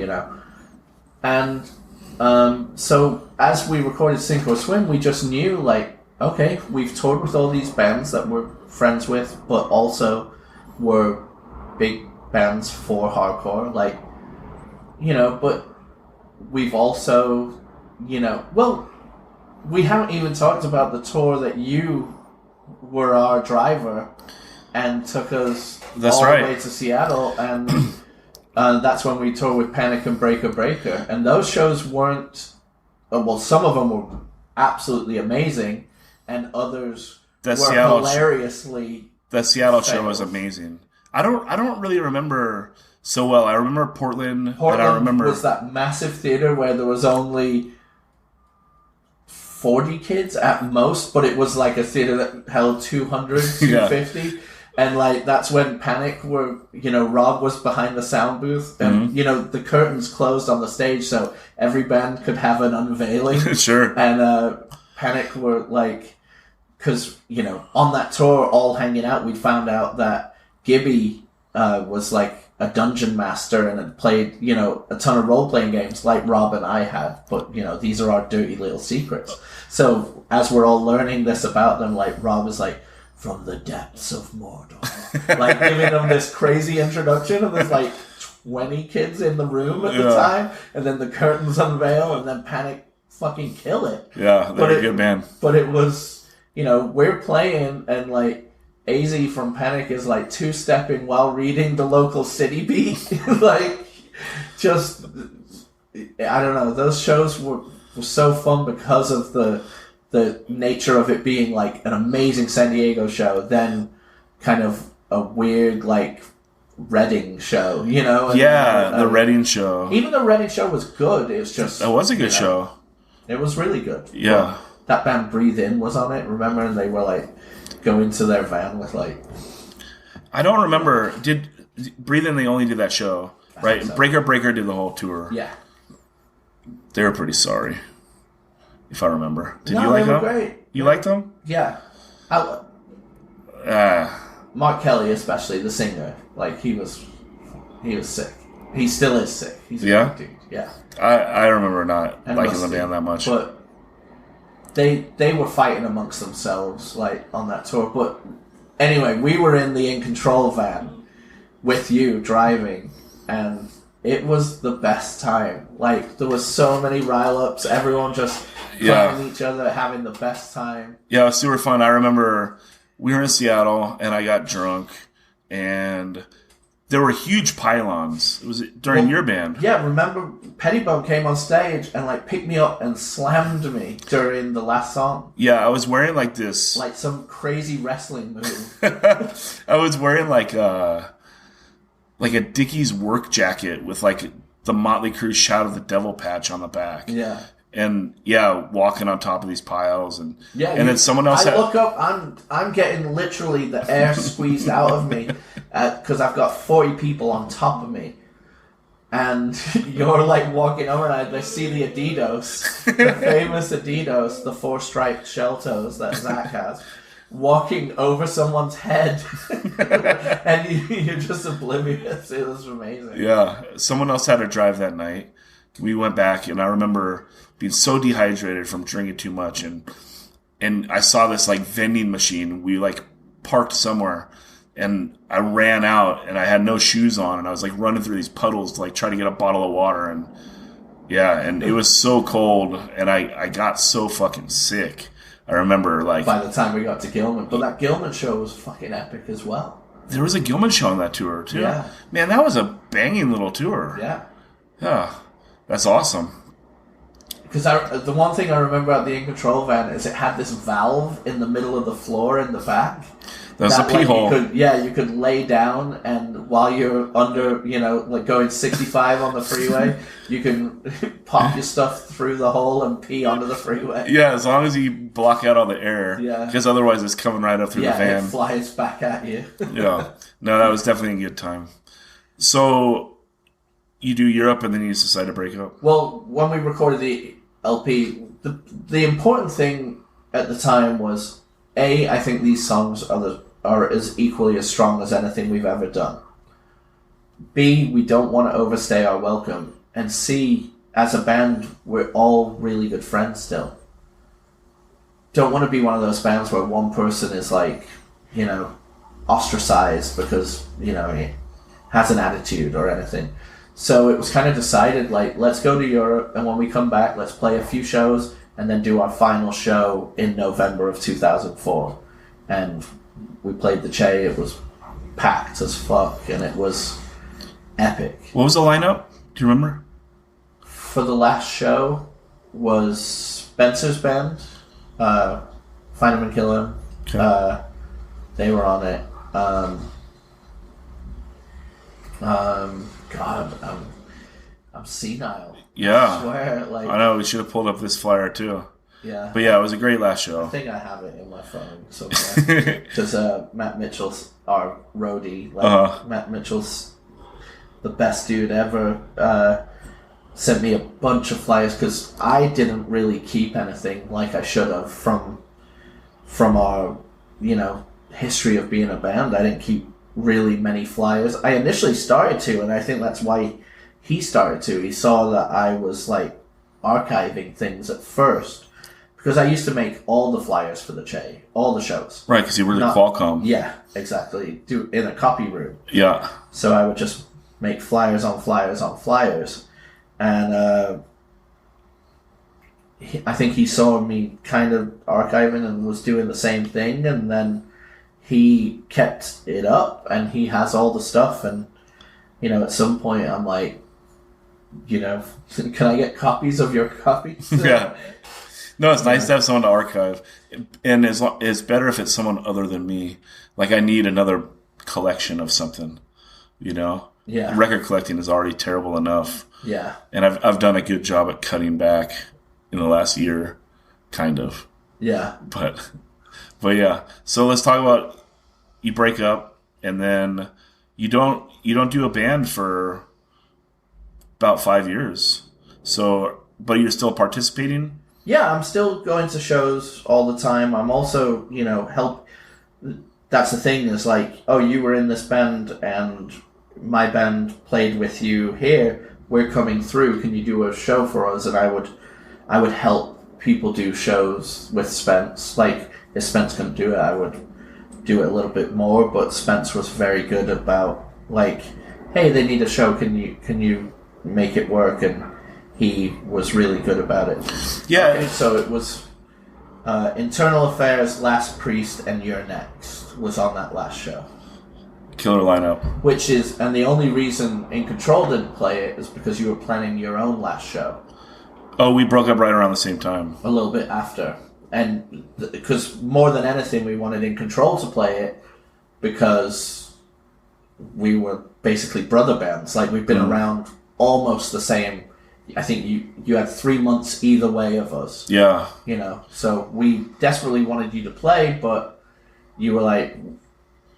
And so as we recorded Sink or Swim, we just knew, like, okay, we've toured with all these bands that we're friends with, but also were big bands for hardcore, like, but we've also, we haven't even talked about the tour that you were our driver and took us the way to Seattle, and that's when we toured with Panic and Breaker, and those shows weren't, some of them were absolutely amazing, and others were hilariously. The Seattle show was amazing. I don't really remember so well. I remember Portland, but I remember was that massive theater where there was only 40 kids at most, but it was like a theater that held 200, 250. And like that's when Panic were, Rob was behind the sound booth, and the curtains closed on the stage, so every band could have an unveiling. Sure. And Panic were like, because on that tour, all hanging out, we'd found out that Gibby was like a dungeon master and had played, a ton of role-playing games like Rob and I had. But, these are our dirty little secrets. So as we're all learning this about them, like Rob is like, from the depths of Mordor. Like giving them this crazy introduction, and there's like 20 kids in the room at the time. And then the curtains unveil, and then Panic fucking kill it. Yeah, they're a good band. But it was, we're playing, and like, AZ from Panic is like two-stepping while reading the local city beat. Like, just, I don't know, those shows were so fun because of the nature of it being like an amazing San Diego show, then kind of a weird like Reading show, you know? The Reading show. Even the Reading show was good. It was just... It was a good show. It was really good. Yeah. But that band Breathe In was on it, remember? And they were like going to their van with like... I don't remember. Did Breathe In, they only did that show, right? So. Breaker did the whole tour. Yeah. They were pretty sorry, if I remember. Did you like them? They were great. You liked them? Yeah. Mark Kelly, especially, the singer, like, he was sick. He still is sick. He's a great dude. Yeah. I remember not liking the band that much. But they were fighting amongst themselves, like, on that tour. But anyway, we were in the In Control van with you driving, and it was the best time. Like, there was so many rile-ups, everyone just playing each other, having the best time. Yeah, it was super fun. I remember we were in Seattle, and I got drunk, and there were huge pylons. It was during your band. Yeah, remember Pettibone came on stage and like picked me up and slammed me during the last song. Yeah, I was wearing like this... Like some crazy wrestling move. I was wearing like a Dickies work jacket with like the Motley Crue Shout of the Devil patch on the back. Yeah. And walking on top of these piles, and then someone else. I look up. I'm getting literally the air squeezed out of me because I've got 40 people on top of me, and you're like walking over, and I see the Adidas, the famous Adidas, the 4-striped shell toes that Zach has, walking over someone's head, and you're just oblivious. It was amazing. Yeah, someone else had to drive that night. We went back, and I remember being so dehydrated from drinking too much, and I saw this like vending machine. We like parked somewhere, and I ran out, and I had no shoes on, and I was like running through these puddles to like try to get a bottle of water, and it was so cold, and I got so fucking sick. I remember like by the time we got to Gilman, but that Gilman show was fucking epic as well. There was a Gilman show on that tour too. Yeah, man, that was a banging little tour. Yeah, that's awesome. Because the one thing I remember about the In Control van is it had this valve in the middle of the floor in the back. That's a pee hole. You could lay down, and while you're under, like going 65 on the freeway, you can pop your stuff through the hole and pee onto the freeway. Yeah, as long as you block out all the air. Yeah. Because otherwise it's coming right up through the van. Yeah, it flies back at you. Yeah. No, that was definitely a good time. So, you do Europe, and then you decide to break up? Well, when we recorded the LP, the important thing at the time was, A, I think these songs are as equally as strong as anything we've ever done. B, we don't want to overstay our welcome. And C, as a band, we're all really good friends still. Don't want to be one of those bands where one person is like, ostracized because, he has an attitude or anything. So it was kind of decided, like, let's go to Europe, and when we come back, let's play a few shows, and then do our final show in November of 2004. And we played the Che. It was packed as fuck, and it was epic. What was the lineup? Do you remember? For the last show was Spencer's band, Find 'Em and Kill 'Em. Okay. They were on it. God, I'm senile. Yeah. I swear, I know, we should have pulled up this flyer too. Yeah. But yeah, it was a great last show. I think I have it in my phone somewhere. Because Matt Mitchell's our roadie. Matt Mitchell's the best dude ever. Sent me a bunch of flyers because I didn't really keep anything like I should have from our, history of being a band. I didn't keep really many flyers. I initially started to, and I think that's why he started to. He saw that I was like archiving things at first, because I used to make all the flyers for the Che, all the shows. Right, because you were at Qualcomm. Yeah, exactly. In a copy room. Yeah. So I would just make flyers on flyers on flyers, and I think he saw me kind of archiving and was doing the same thing, and then he kept it up, and he has all the stuff. And at some point, I'm like, can I get copies of your copies? Yeah. No, it's nice to have someone to archive, and it's better if it's someone other than me. Like, I need another collection of something. Yeah. Record collecting is already terrible enough. Yeah. And I've done a good job at cutting back in the last year, kind of. Yeah. But yeah. So let's talk about, you break up, and then you don't do a band for about 5 years. So, but you're still participating? Yeah, I'm still going to shows all the time. I'm also, that's the thing, is like, oh, you were in this band and my band played with you here. We're coming through. Can you do a show for us? And I would help people do shows with Spence. Like, if Spence couldn't do it, I would do it a little bit more. But Spence was very good about, like, hey, they need a show. Can you make it work? And he was really good about it. Yeah. Okay, so it was Internal Affairs, Last Priest, and You're Next was on that last show. Killer lineup. And the only reason In Control didn't play it is because you were planning your own last show. Oh, we broke up right around the same time. A little bit after. And because more than anything, we wanted In Control to play it because we were basically brother bands. Like, we've been around almost the same. I think you had 3 months either way of us. Yeah. So we desperately wanted you to play, but you were like,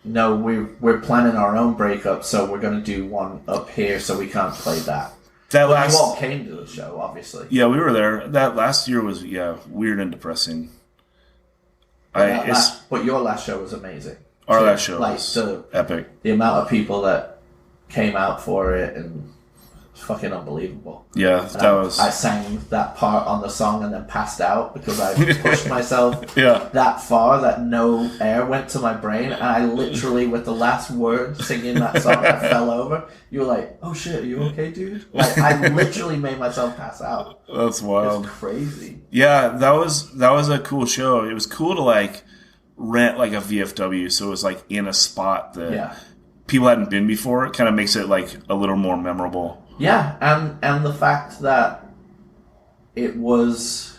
no, we're planning our own breakup, so we're going to do one up here, so we can't play that. You all came to the show, obviously. Yeah, we were there. That last year was, weird and depressing. But your last show was amazing. Our last show was epic. The amount of people that came out for it, and it's fucking unbelievable. Yeah, I sang that part on the song and then passed out because I pushed myself that far that no air went to my brain, and I literally, with the last word singing that song, I fell over. You were like, "Oh shit, are you okay, dude?" Like, I literally made myself pass out. That's wild. It's crazy. Yeah, that was a cool show. It was cool to like rent like a VFW, so it was like in a spot that people hadn't been before. It kind of makes it like a little more memorable. Yeah, and the fact that it was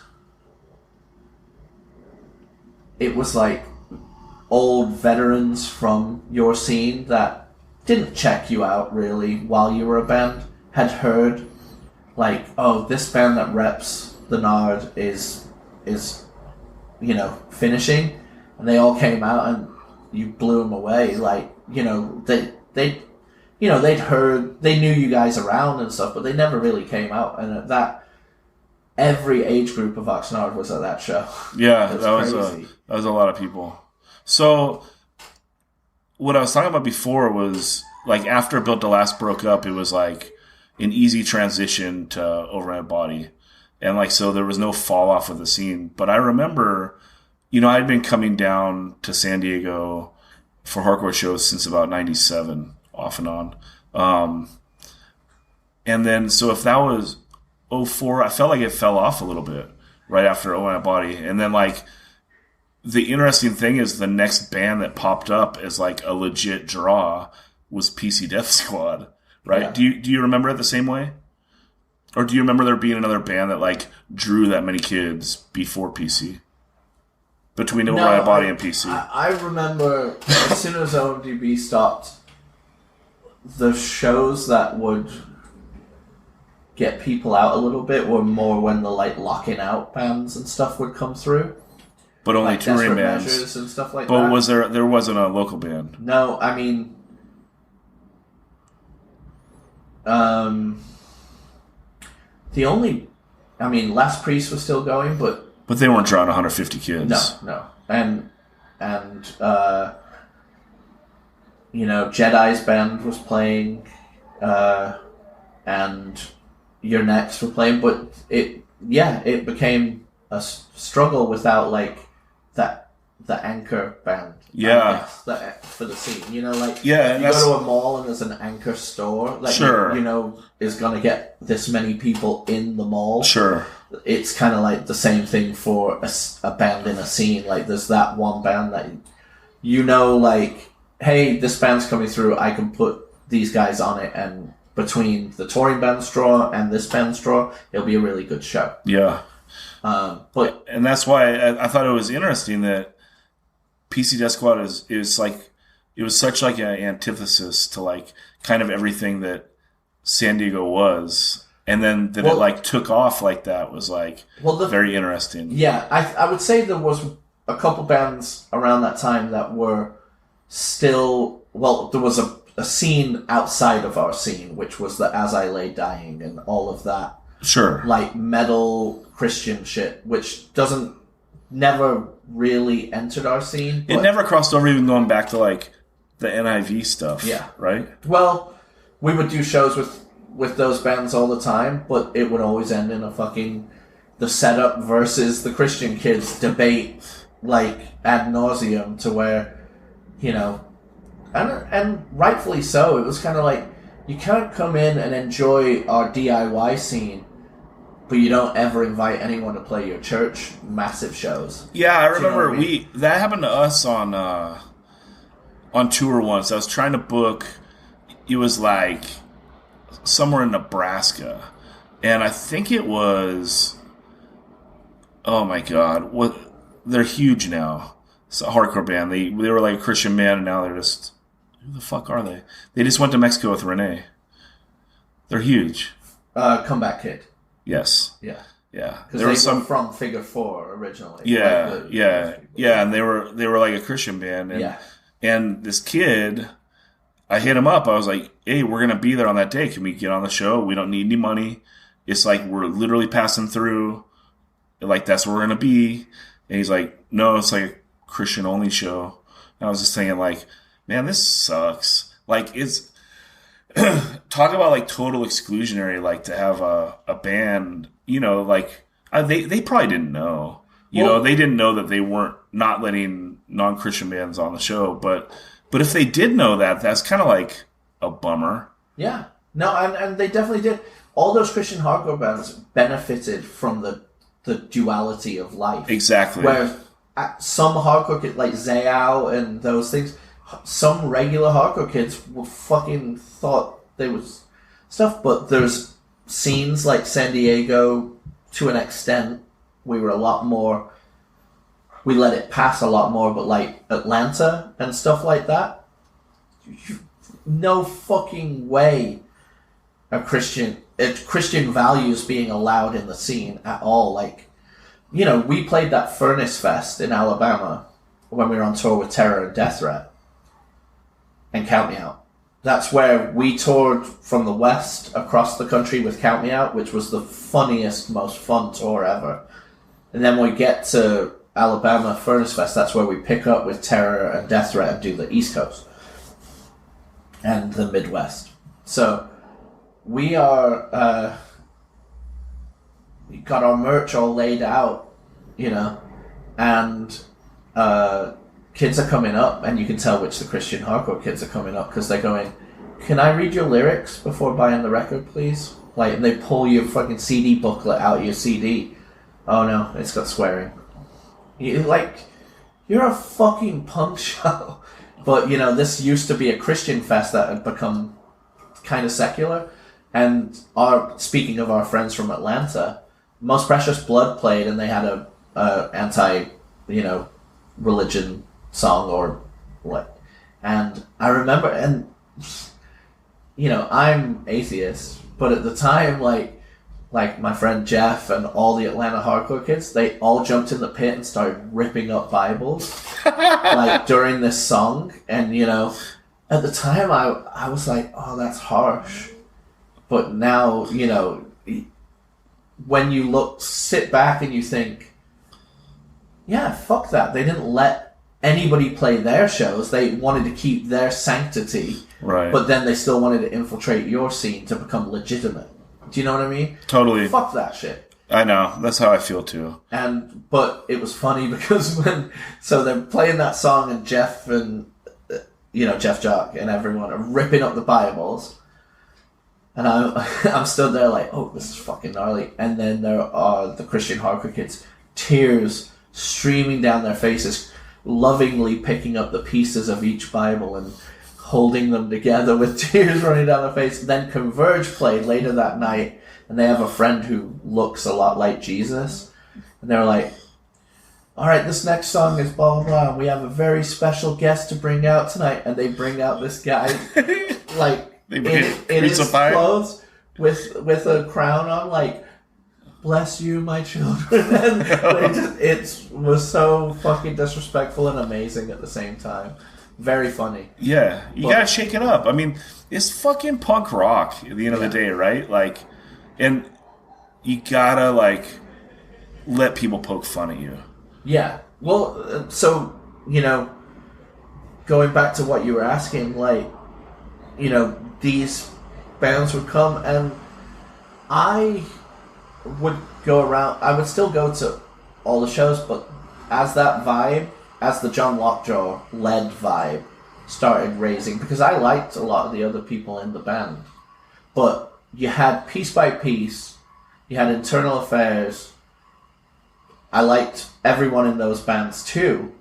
like old veterans from your scene that didn't check you out really while you were a band, had heard like, oh, this band that reps the Nard is finishing, and they all came out and you blew them away. Like, they'd heard, they knew you guys around and stuff, but they never really came out. And at that, every age group of Oxnard was at that show. Yeah, that was a lot of people. So, what I was talking about before was, like, after Built to Last broke up, it was like an easy transition to Overhead Body. And, like, so there was no fall off of the scene. But I remember, I'd been coming down to San Diego for hardcore shows since about 97. Off and on. And then, so if that was 04, I felt like it fell off a little bit right after Oh My Body. And then, like, the interesting thing is the next band that popped up as, like, a legit draw was PC Death Squad, right? Yeah. Do you remember it the same way? Or do you remember there being another band that, like, drew that many kids before PC? Between Oh My Body and PC? I remember as soon as OMDB stopped, the shows that would get people out a little bit were more when the like locking out bands and stuff would come through. But only like touring bands and stuff like but that. But there wasn't a local band? No, I mean, Last Priest was still going, but they weren't drawing 150 kids. No, and Jedi's band was playing, and Your Next were playing, but it became a struggle without like the anchor band. Yeah, for the scene, you go to a mall and there's an anchor store that sure. Is gonna get this many people in the mall. Sure, it's kind of like the same thing for a band in a scene. Like there's that one band that like, hey, this band's coming through, I can put these guys on it, and between the touring band's draw and this band's draw, it'll be a really good show. Yeah. And that's why I thought it was interesting that PC Death Squad is like, it was such like an antithesis to like kind of everything that San Diego was, and then that it like took off like that was like very interesting. Yeah, I would say there was a couple bands around that time that were still, there was a scene outside of our scene, which was the As I Lay Dying and all of that. Sure. Like metal Christian shit, which never really entered our scene. It never crossed over, even going back to like the NIV stuff. Yeah. Right? Well, we would do shows with those bands all the time, but it would always end in a fucking the setup versus the Christian kids debate, like ad nauseum, to where, and rightfully so. It was kind of like, you can't come in and enjoy our DIY scene, but you don't ever invite anyone to play your church massive shows. Yeah, I remember that happened to us on tour once. I was trying to book. It was like somewhere in Nebraska, and I think it was. Oh my God! What? They're huge now. It's a hardcore band. They were like a Christian band, and now they're just. Who the fuck are they? They just went to Mexico with Renee. They're huge. Comeback Kid. Yes. Yeah. Yeah. Because they were from Figure 4 originally. Yeah. And they were like a Christian band. And, and this kid, I hit him up. I was like, hey, we're going to be there on that day. Can we get on the show? We don't need any money. It's like we're literally passing through. Like, that's where we're going to be. And he's like, no, it's like a Christian only show. And I was just thinking, like, man, this sucks. Like, it's talk about like total exclusionary. Like, to have a band, like they probably didn't know. They didn't know that they weren't not letting non-Christian bands on the show. But if they did know that, that's kind of like a bummer. Yeah, no, and they definitely did. All those Christian hardcore bands benefited from the duality of life. Exactly. Where some hardcore kids like Zayao and those things. Some regular hardcore kids fucking thought they was stuff, but there's scenes like San Diego, to an extent, we were a lot more, we let it pass a lot more, but like Atlanta and stuff like that, no fucking way Christian values being allowed in the scene at all. Like, we played that Furnace Fest in Alabama when we were on tour with Terror and Death Threat. And Count Me Out. That's where we toured from the West across the country with Count Me Out, which was the funniest, most fun tour ever. And then we get to Alabama Furnace Fest, that's where we pick up with Terror and Death Threat and do the East Coast. And the Midwest. So, we are, we got our merch all laid out, and, kids are coming up, and you can tell which the Christian hardcore kids are coming up, because they're going, can I read your lyrics before buying the record, please? Like, and they pull your fucking CD booklet out of your CD. Oh no, it's got swearing. You're a fucking punk show. But, this used to be a Christian fest that had become kind of secular. And speaking of our friends from Atlanta, Most Precious Blood played, and they had a anti, religion song or what. And I remember, and I'm atheist, but at the time, like my friend Jeff and all the Atlanta hardcore kids, they all jumped in the pit and started ripping up Bibles like during this song. And at the time I was like, oh, that's harsh. But now, when you sit back and you think, yeah, fuck that. They didn't let anybody play their shows. They wanted to keep their sanctity, right? But then they still wanted to infiltrate your scene to become legitimate. Do you know what I mean? Totally. Fuck that shit. I know. That's how I feel too. But it was funny because so they're playing that song, and Jeff and Jeff Jock and everyone are ripping up the Bibles, and I'm stood there like, oh, this is fucking gnarly. And then there are the Christian hardcore kids, tears streaming down their faces, lovingly picking up the pieces of each Bible and holding them together with tears running down their face. Then Converge played later that night, and they have a friend who looks a lot like Jesus. And they were like, all right, this next song is blah, blah, blah. We have a very special guest to bring out tonight. And they bring out this guy, like, in his clothes with a crown on, like, bless you, my children. And it was so fucking disrespectful and amazing at the same time. Very funny. Yeah, you gotta shake it up. I mean, it's fucking punk rock at the end of the day, right? Like, and you gotta, like, let people poke fun at you. Yeah. Well, so, you know, going back to what you were asking, like, you know, these bands would come and I would go around, I would still go to all the shows, but as that vibe, as the John Lockjaw led vibe started raising, because I liked a lot of the other people in the band, but you had Piece by Piece, you had Internal Affairs, I liked everyone in those bands too,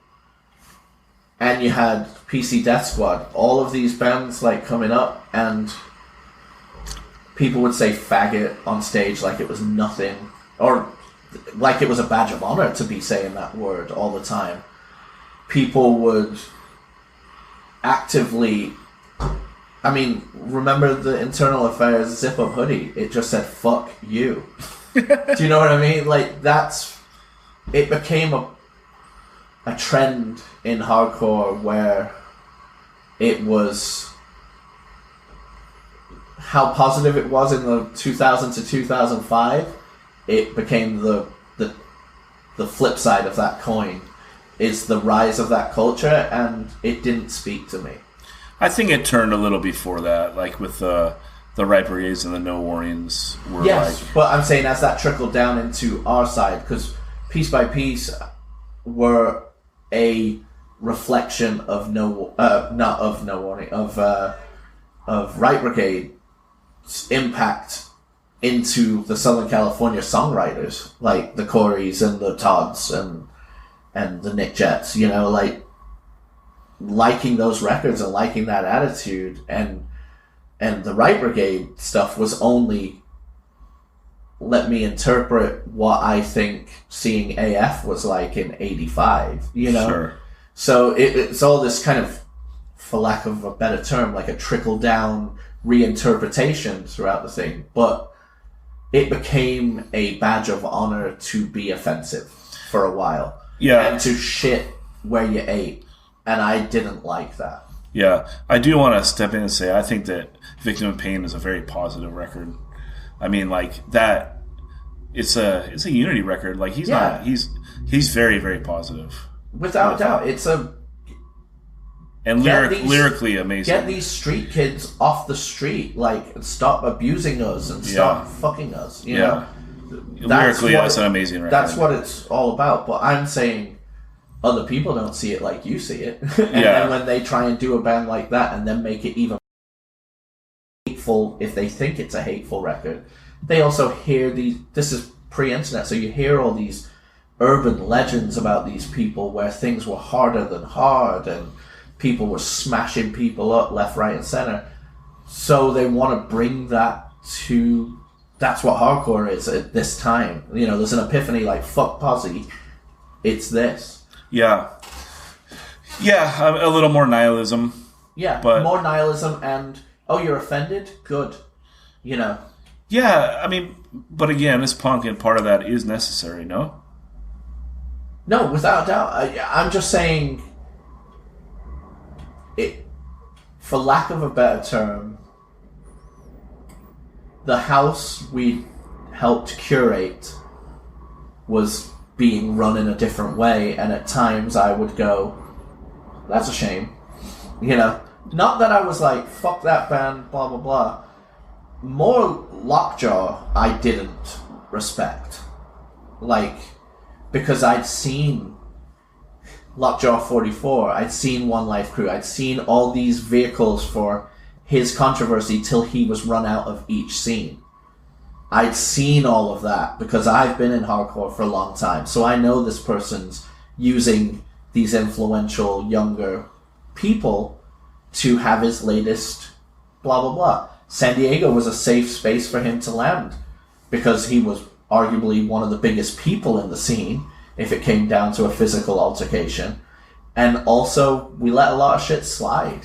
and you had PC Death Squad, all of these bands like coming up, and people would say faggot on stage like it was nothing, or like it was a badge of honor to be saying that word all the time. People would actively, I mean, remember the Internal Affairs zip-up hoodie? It just said, fuck you. Do you know what I mean? Like, it became a trend in hardcore where it was how positive it was in the 2000 to 2005. It became the flip side of that coin. Is the rise of that culture, and it didn't speak to me. I think it turned a little before that, like with the Right Brigades and the No Warnings were but I'm saying as that trickled down into our side, because Piece by Piece were a reflection of of Right Brigade's impact into the Southern California songwriters, like the Coreys and the Todds and the Nick Jets, you know, like liking those records and liking that attitude, and the Right Brigade stuff was only let me interpret what I think seeing AF was like in 85, you know? Sure. So it's all this kind of, for lack of a better term, like a trickle down reinterpretation throughout the thing, but it became a badge of honor to be offensive for a while. Yeah. And to shit where you ate. And I didn't like that. Yeah. I do want to step in and say I think that Victim of Pain is a very positive record. I mean, like, that it's a unity record. Like, he's very, very positive. Without doubt. It's a and lyrically amazing. Get these street kids off the street, like, and stop abusing us and stop fucking us, you know? Lyrically, that's an amazing record. That's what it's all about. But I'm saying other people don't see it like you see it. And then when they try and do a band like that and then make it even hateful, if they think it's a hateful record, they also hear these... This is pre-internet, so you hear all these urban legends about these people where things were harder than hard and people were smashing people up left, right, and center. So they want to bring that to... That's what hardcore is at this time. You know, there's an epiphany like, fuck Posse, it's this. Yeah. Yeah, a little more nihilism. Yeah, but more nihilism and, oh, you're offended? Good. You know. Yeah, I mean, but again, it's punk and part of that is necessary, no? No, without doubt. I'm just saying, it, for lack of a better term, the house we helped curate was being run in a different way, and at times I would go, that's a shame. You know? Not that I was like, fuck that band, blah, blah, blah. More Lockjaw I didn't respect. Like, because I'd seen Lockjaw 44, I'd seen One Life Crew, I'd seen all these vehicles for his controversy till he was run out of each scene. I'd seen all of that because I've been in hardcore for a long time, so I know this person's using these influential younger people to have his latest blah, blah, blah. San Diego was a safe space for him to land because he was arguably one of the biggest people in the scene if it came down to a physical altercation. And also, we let a lot of shit slide.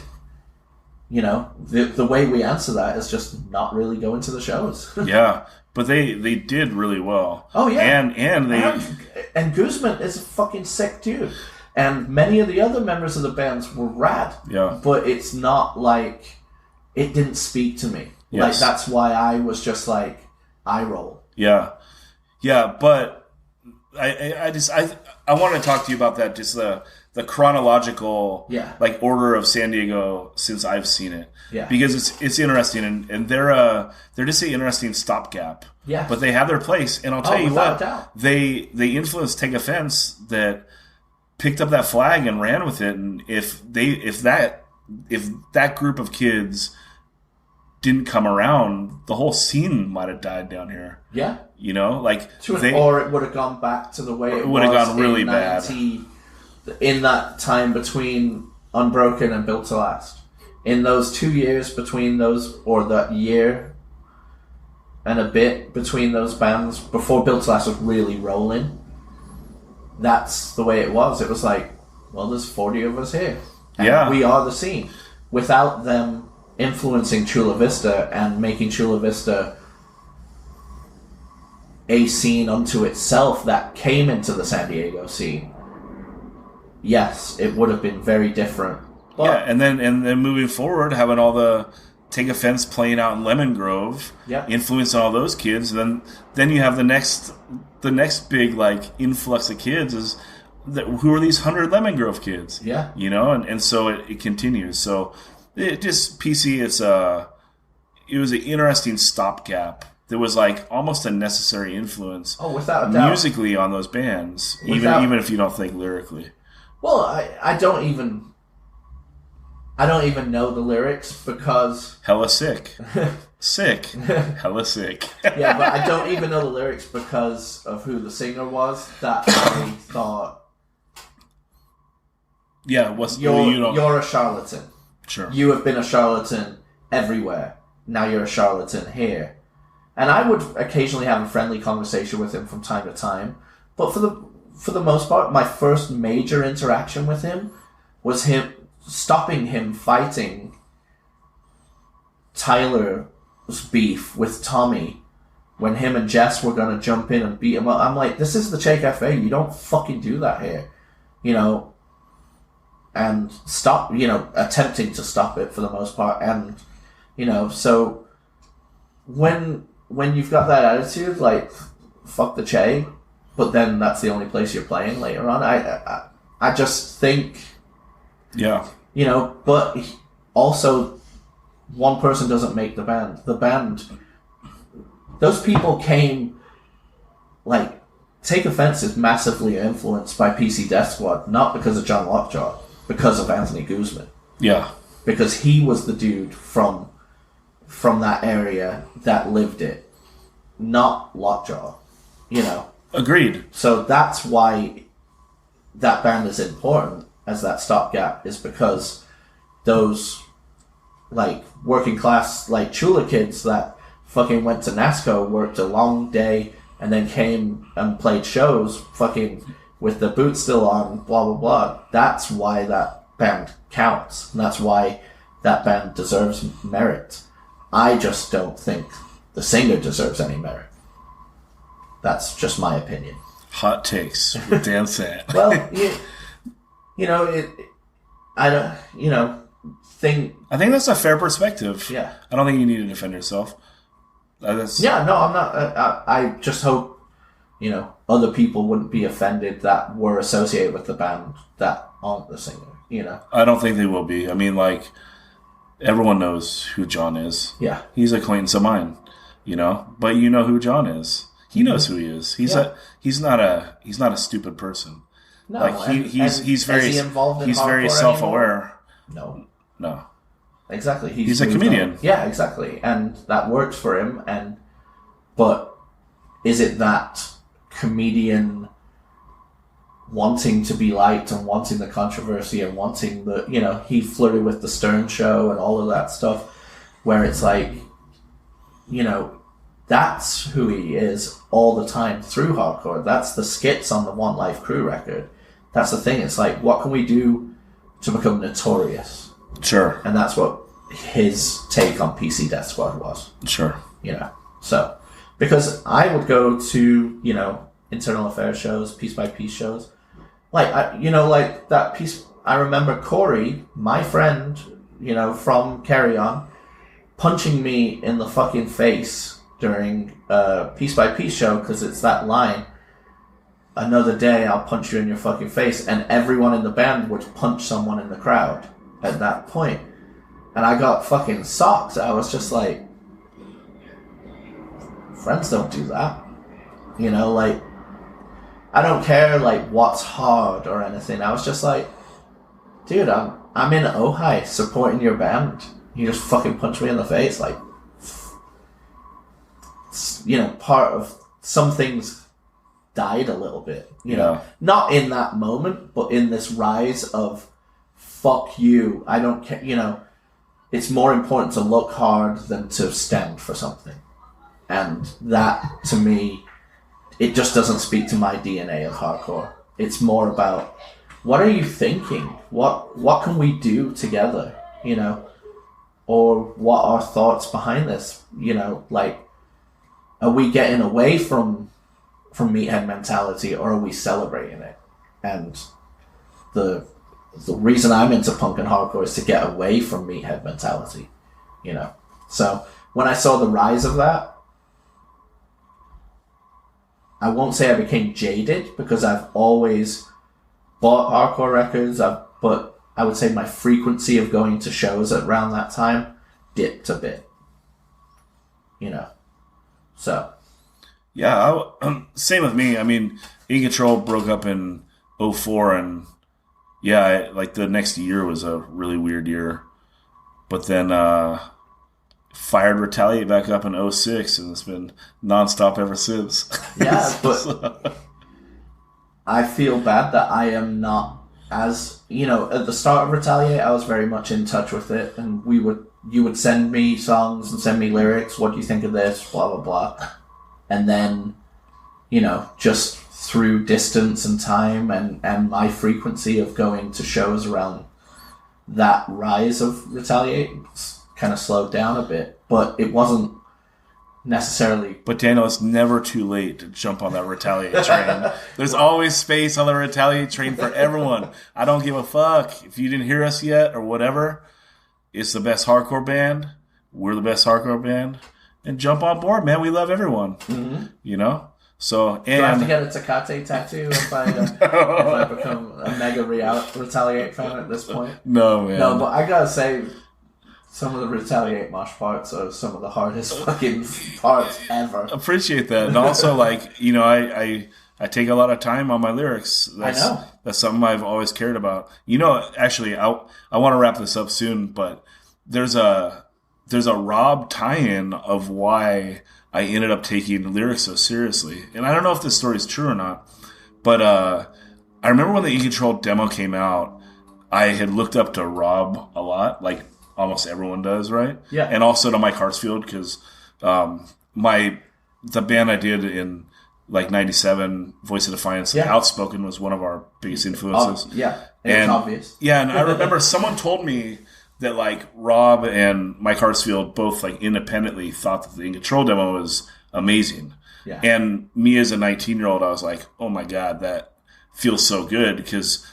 You know, the way we answer that is just not really go into the shows. Yeah, but they did really well. Oh, yeah. And Guzman is a fucking sick dude. And many of the other members of the bands were rad. Yeah. But it's not like... It didn't speak to me. Yes. Like, that's why I was just like, eye roll. Yeah. Yeah, but I want to talk to you about that, just the chronological like order of San Diego since I've seen it. Yeah. Because it's interesting, and they're just an interesting stopgap. Yeah. But they have their place, and I'll tell you what, doubt. they influenced Take Offense that picked up that flag and ran with it, and if that group of kids didn't come around, the whole scene might have died down here. Yeah. You know, like or it would have gone back to the way it would have gone really bad in that time between Unbroken and Built to Last. In those 2 years between those, or that year and a bit between those bands, before Built to Last was really rolling, that's the way it was. It was like, well, there's 40 of us here. And we are the scene. Without them influencing Chula Vista and making Chula Vista a scene unto itself that came into the San Diego scene, yes, it would have been very different. But, yeah, and then moving forward, having all the Take Offense playing out in Lemon Grove, influencing all those kids, then you have the next big like influx of kids is who are these 100 Lemon Grove kids? Yeah, you know, and so it continues. So it just PC. It was an interesting stopgap. There was like almost a necessary influence. Oh, without a doubt, musically on those bands, even if you don't think lyrically. Well, I don't even know the lyrics because hella sick, hella sick. Yeah, but I don't even know the lyrics because of who the singer was. That I thought. Yeah, you're a charlatan. Sure. You have been a charlatan everywhere. Now you're a charlatan here. And I would occasionally have a friendly conversation with him from time to time. But for the most part, my first major interaction with him was him stopping him fighting Tyler's beef with Tommy when him and Jess were going to jump in and beat him up. I'm like, this is the Che Cafe. You don't fucking do that here. You know, and stop, you know, attempting to stop it for the most part. And, you know, so when you've got that attitude, like, fuck the Che, but then that's the only place you're playing later on, I just think... Yeah. You know, but also, one person doesn't make the band. The band... Those people came, like, Take Offense is massively influenced by PC Death Squad, not because of John Lockjaw, because of Anthony Guzman. Yeah. Because he was the dude from that area that lived it, not Lockjaw, you know. Agreed. So that's why that band is important as that stopgap, is because those, like, working class, like, Chula kids that fucking went to NASCO, worked a long day, and then came and played shows, fucking with the boots still on, blah, blah, blah. That's why that band counts. And that's why that band deserves merit. I just don't think the singer deserves any merit. That's just my opinion. Hot takes with Dan Sant. Well, you know, I don't, you know, I think that's a fair perspective. Yeah. I don't think you need to defend yourself. Yeah, no, I'm not. I just hope, you know, other people wouldn't be offended that were associated with the band that aren't the singer, you know. I don't think they will be. I mean, like, everyone knows who John is. Yeah. He's an acquaintance of mine, you know. But you know who John is. He knows who he is. He's not a stupid person. No, like he's very self-aware. Anymore? No. Exactly. He's a comedian. On. Yeah, exactly. And that works for him. But is it that comedian wanting to be liked and wanting the controversy and wanting the, you know, he flirted with the Stern Show and all of that stuff, where it's like, you know, that's who he is all the time through hardcore. That's the skits on the One Life Crew record. That's the thing. It's like, what can we do to become notorious? Sure. And that's what his take on PC Death Squad was. Sure. You know, so, because I would go to, you know, internal affairs shows, piece by piece shows. Like, like that piece, I remember Corey, my friend, you know, from Carry On, punching me in the fucking face during a piece by piece show, because it's that line, another day I'll punch you in your fucking face, and everyone in the band would punch someone in the crowd at that point. And I got fucking socked. I was just like, friends don't do that. You know, like, I don't care, like, what's hard or anything. I was just like, dude, I'm in Ojai supporting your band. You just fucking punch me in the face. Like, you know, part of some things died a little bit. You know, not in that moment, but in this rise of fuck you. I don't care. You know, it's more important to look hard than to stand for something. And that, to me, it just doesn't speak to my DNA of hardcore. It's more about, what are you thinking? What can we do together? You know, or what are thoughts behind this? You know, like, are we getting away from meathead mentality, or are we celebrating it? And the reason I'm into punk and hardcore is to get away from meathead mentality. You know, so when I saw the rise of that, I won't say I became jaded, because I've always bought hardcore records, but I would say my frequency of going to shows around that time dipped a bit. You know, so. Yeah, same with me. I mean, In Control broke up in 2004, and yeah, like the next year was a really weird year. But then fired Retaliate back up in 2006, and it's been nonstop ever since. Yeah, but I feel bad that I am not as, you know, at the start of Retaliate, I was very much in touch with it, and you would send me songs and send me lyrics. What do you think of this? Blah, blah, blah. And then, you know, just through distance and time and my frequency of going to shows around that rise of Retaliate kind of slowed down a bit. But it wasn't necessarily... But Daniel, it's never too late to jump on that Retaliate train. There's always space on the Retaliate train for everyone. I don't give a fuck. If you didn't hear us yet or whatever, it's the best hardcore band. We're the best hardcore band. And jump on board, man. We love everyone. Mm-hmm. You know? So, and... Do I have to get a Tecate tattoo if I become a mega Retaliate fan at this point? No, man. No, but I gotta say, some of the Retaliate mosh parts are some of the hardest fucking parts ever. Appreciate that. And also, like, you know, I take a lot of time on my lyrics. I know. That's something I've always cared about. You know, actually, I want to wrap this up soon, but there's a Rob tie-in of why I ended up taking lyrics so seriously. And I don't know if this story is true or not, but I remember when the In Control demo came out, I had looked up to Rob a lot, like almost everyone does, right? Yeah. And also to Mike Hartsfield, because the band I did in like 97, Voice of Defiance, yeah. Outspoken was one of our biggest influences. Yeah, it's obvious. Yeah, and I remember someone told me that like Rob and Mike Hartsfield both like independently thought that the In Control demo was amazing. Yeah. And me as a 19-year-old, I was like, oh my God, that feels so good, because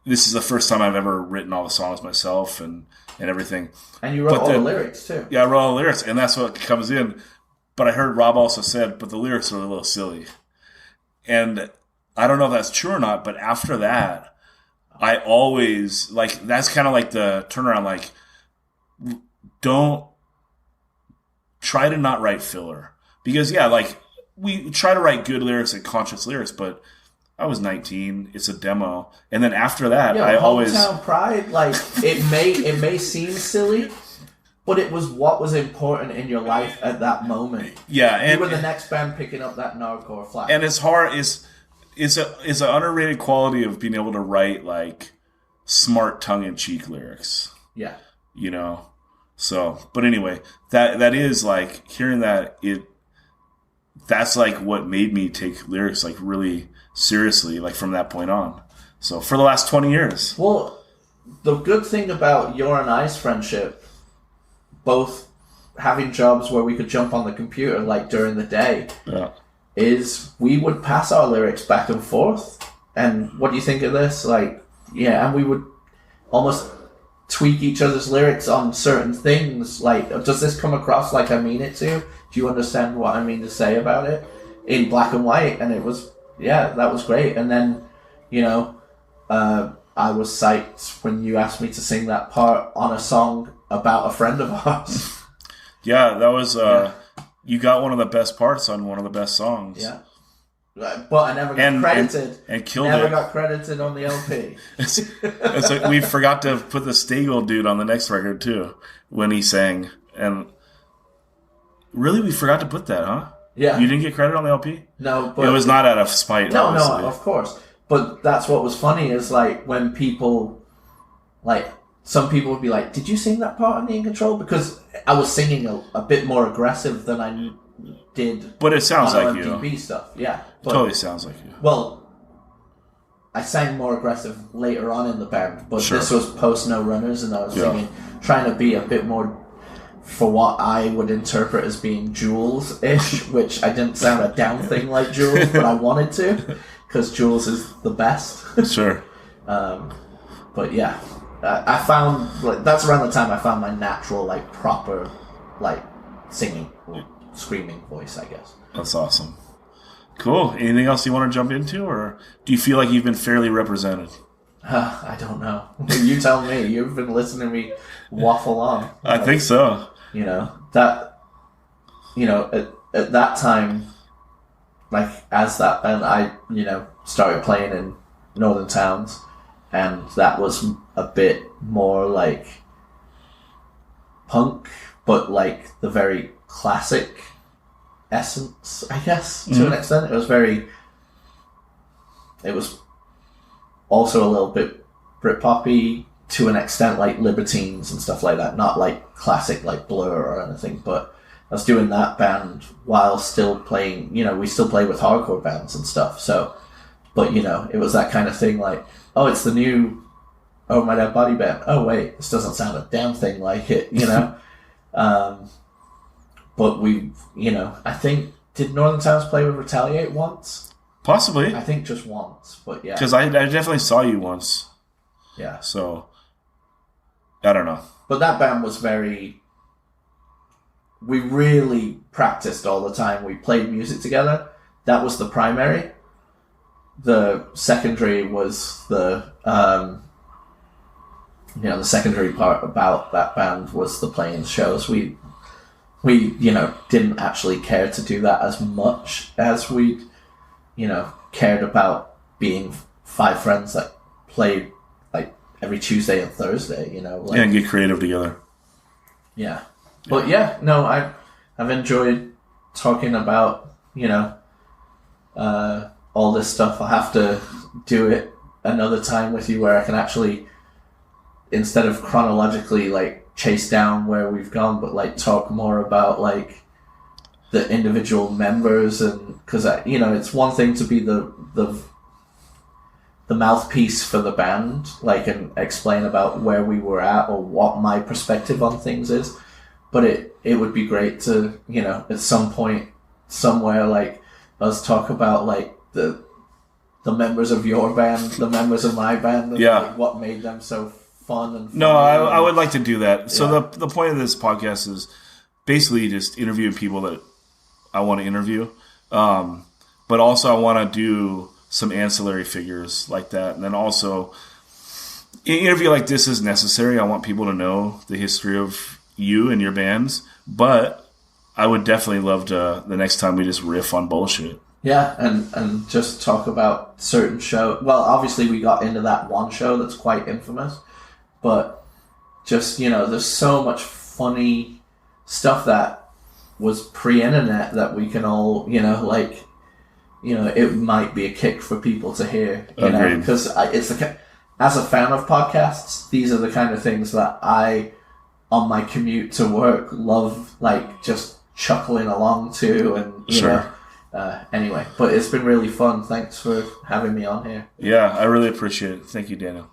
this is the first time I've ever written all the songs myself and everything. And you wrote all the lyrics too. Yeah, I wrote all the lyrics, and that's what comes in. But I heard Rob also said, but the lyrics are a little silly. And I don't know if that's true or not, but after that, I always, like, that's kind of like the turnaround, like, don't try to not write filler. Because, yeah, like, we try to write good lyrics and conscious lyrics, but I was 19, it's a demo. And then after that, I always... Hometown Pride, like, it may seem silly, but it was what was important in your life at that moment. Yeah. And you were the next band picking up that Nardcore flag. And as hard as... it's an underrated quality of being able to write like smart tongue-in-cheek lyrics. Yeah. You know. So, but anyway, that is like hearing that that's like what made me take lyrics like really seriously, like from that point on. So for the last 20 years. Well, the good thing about your and I's friendship, both having jobs where we could jump on the computer like during the day, is we would pass our lyrics back and forth. And what do you think of this? Like, yeah, and we would almost tweak each other's lyrics on certain things. Like, does this come across like I mean it to? Do you understand what I mean to say about it? In black and white. And it was, yeah, that was great. And then, you know, I was psyched when you asked me to sing that part on a song about a friend of ours. Yeah, that was, you got one of the best parts on one of the best songs. Yeah. But I never got credited. And killed never it. Got credited on the LP. It's like we forgot to put the Stagel dude on the next record, too, when he sang. And really, we forgot to put that, huh? Yeah. You didn't get credit on the LP? No, but... It was not out of spite, No, obviously. no, of course. But that's what was funny is, like, when people... Like, some people would be like, did you sing that part on the In Control? Because I was singing a bit more aggressive than I did. But it sounds on like MDB you. stuff, yeah. But, Totally sounds like you. Well, I sang more aggressive later on in the band, but Sure. this was post No Runners, and I was singing, trying to be a bit more for what I would interpret as being Jules-ish, which I didn't sound a damn thing like Jules, but I wanted to, because Jules is the best. Sure. But yeah, I found, like, that's around the time I found my natural, like, proper, like, singing or screaming voice, I guess. That's awesome. Cool. Anything else you want to jump into, or do you feel like you've been fairly represented? I don't know. You tell me. You've been listening to me waffle on. I think so. You know, that, you know, at that time, like, as that band, I, you know, started playing in northern towns, and that was a bit more, like, punk, but, like, the very classic essence, I guess, to an extent. It was also a little bit Britpop-y to an extent, like Libertines and stuff like that. Not like classic like Blur or anything, but I was doing that band while still playing, you know, we still play with hardcore bands and stuff. So, but you know, it was that kind of thing like, oh, it's the new Oh My Dead Body band. Oh wait, this doesn't sound a damn thing like it, you know? But we, you know, I think, did Northern Towns play with Retaliate once? Possibly. I think just once, but yeah. Because I definitely saw you once. Yeah. So, I don't know. But that band was very... We really practiced all the time. We played music together. That was the primary. The secondary was the... you know, the secondary part about that band was the playing shows. We, you know, didn't actually care to do that as much as we, you know, cared about being five friends that played, like, every Tuesday and Thursday, you know. Like, yeah, and get creative together. Yeah. But, yeah, no, I've enjoyed talking about, you know, all this stuff. I'll have to do it another time with you where I can actually, instead of chronologically, like, chase down where we've gone, but, like, talk more about, like, the individual members, and because, you know, it's one thing to be the mouthpiece for the band, like, and explain about where we were at or what my perspective on things is, but it would be great to, you know, at some point somewhere, like, us talk about, like, the members of your band, the members of my band, and, like, what made them so fun and funny. No, I would like to do that. So the point of this podcast is basically just interviewing people that I want to interview, but also I want to do some ancillary figures like that, and then also an interview like this is necessary. I want people to know the history of you and your bands, but I would definitely love to the next time we just riff on bullshit. Yeah, and just talk about certain shows. Well, obviously we got into that one show that's quite infamous, but just, you know, there's so much funny stuff that was pre-internet that we can all, you know, like, it might be a kick for people to hear. Agreed. Because as a fan of podcasts, these are the kind of things that I, on my commute to work, love, like, just chuckling along to, and anyway, but it's been really fun. Thanks for having me on here. Yeah, I really appreciate it. Thank you, Daniel.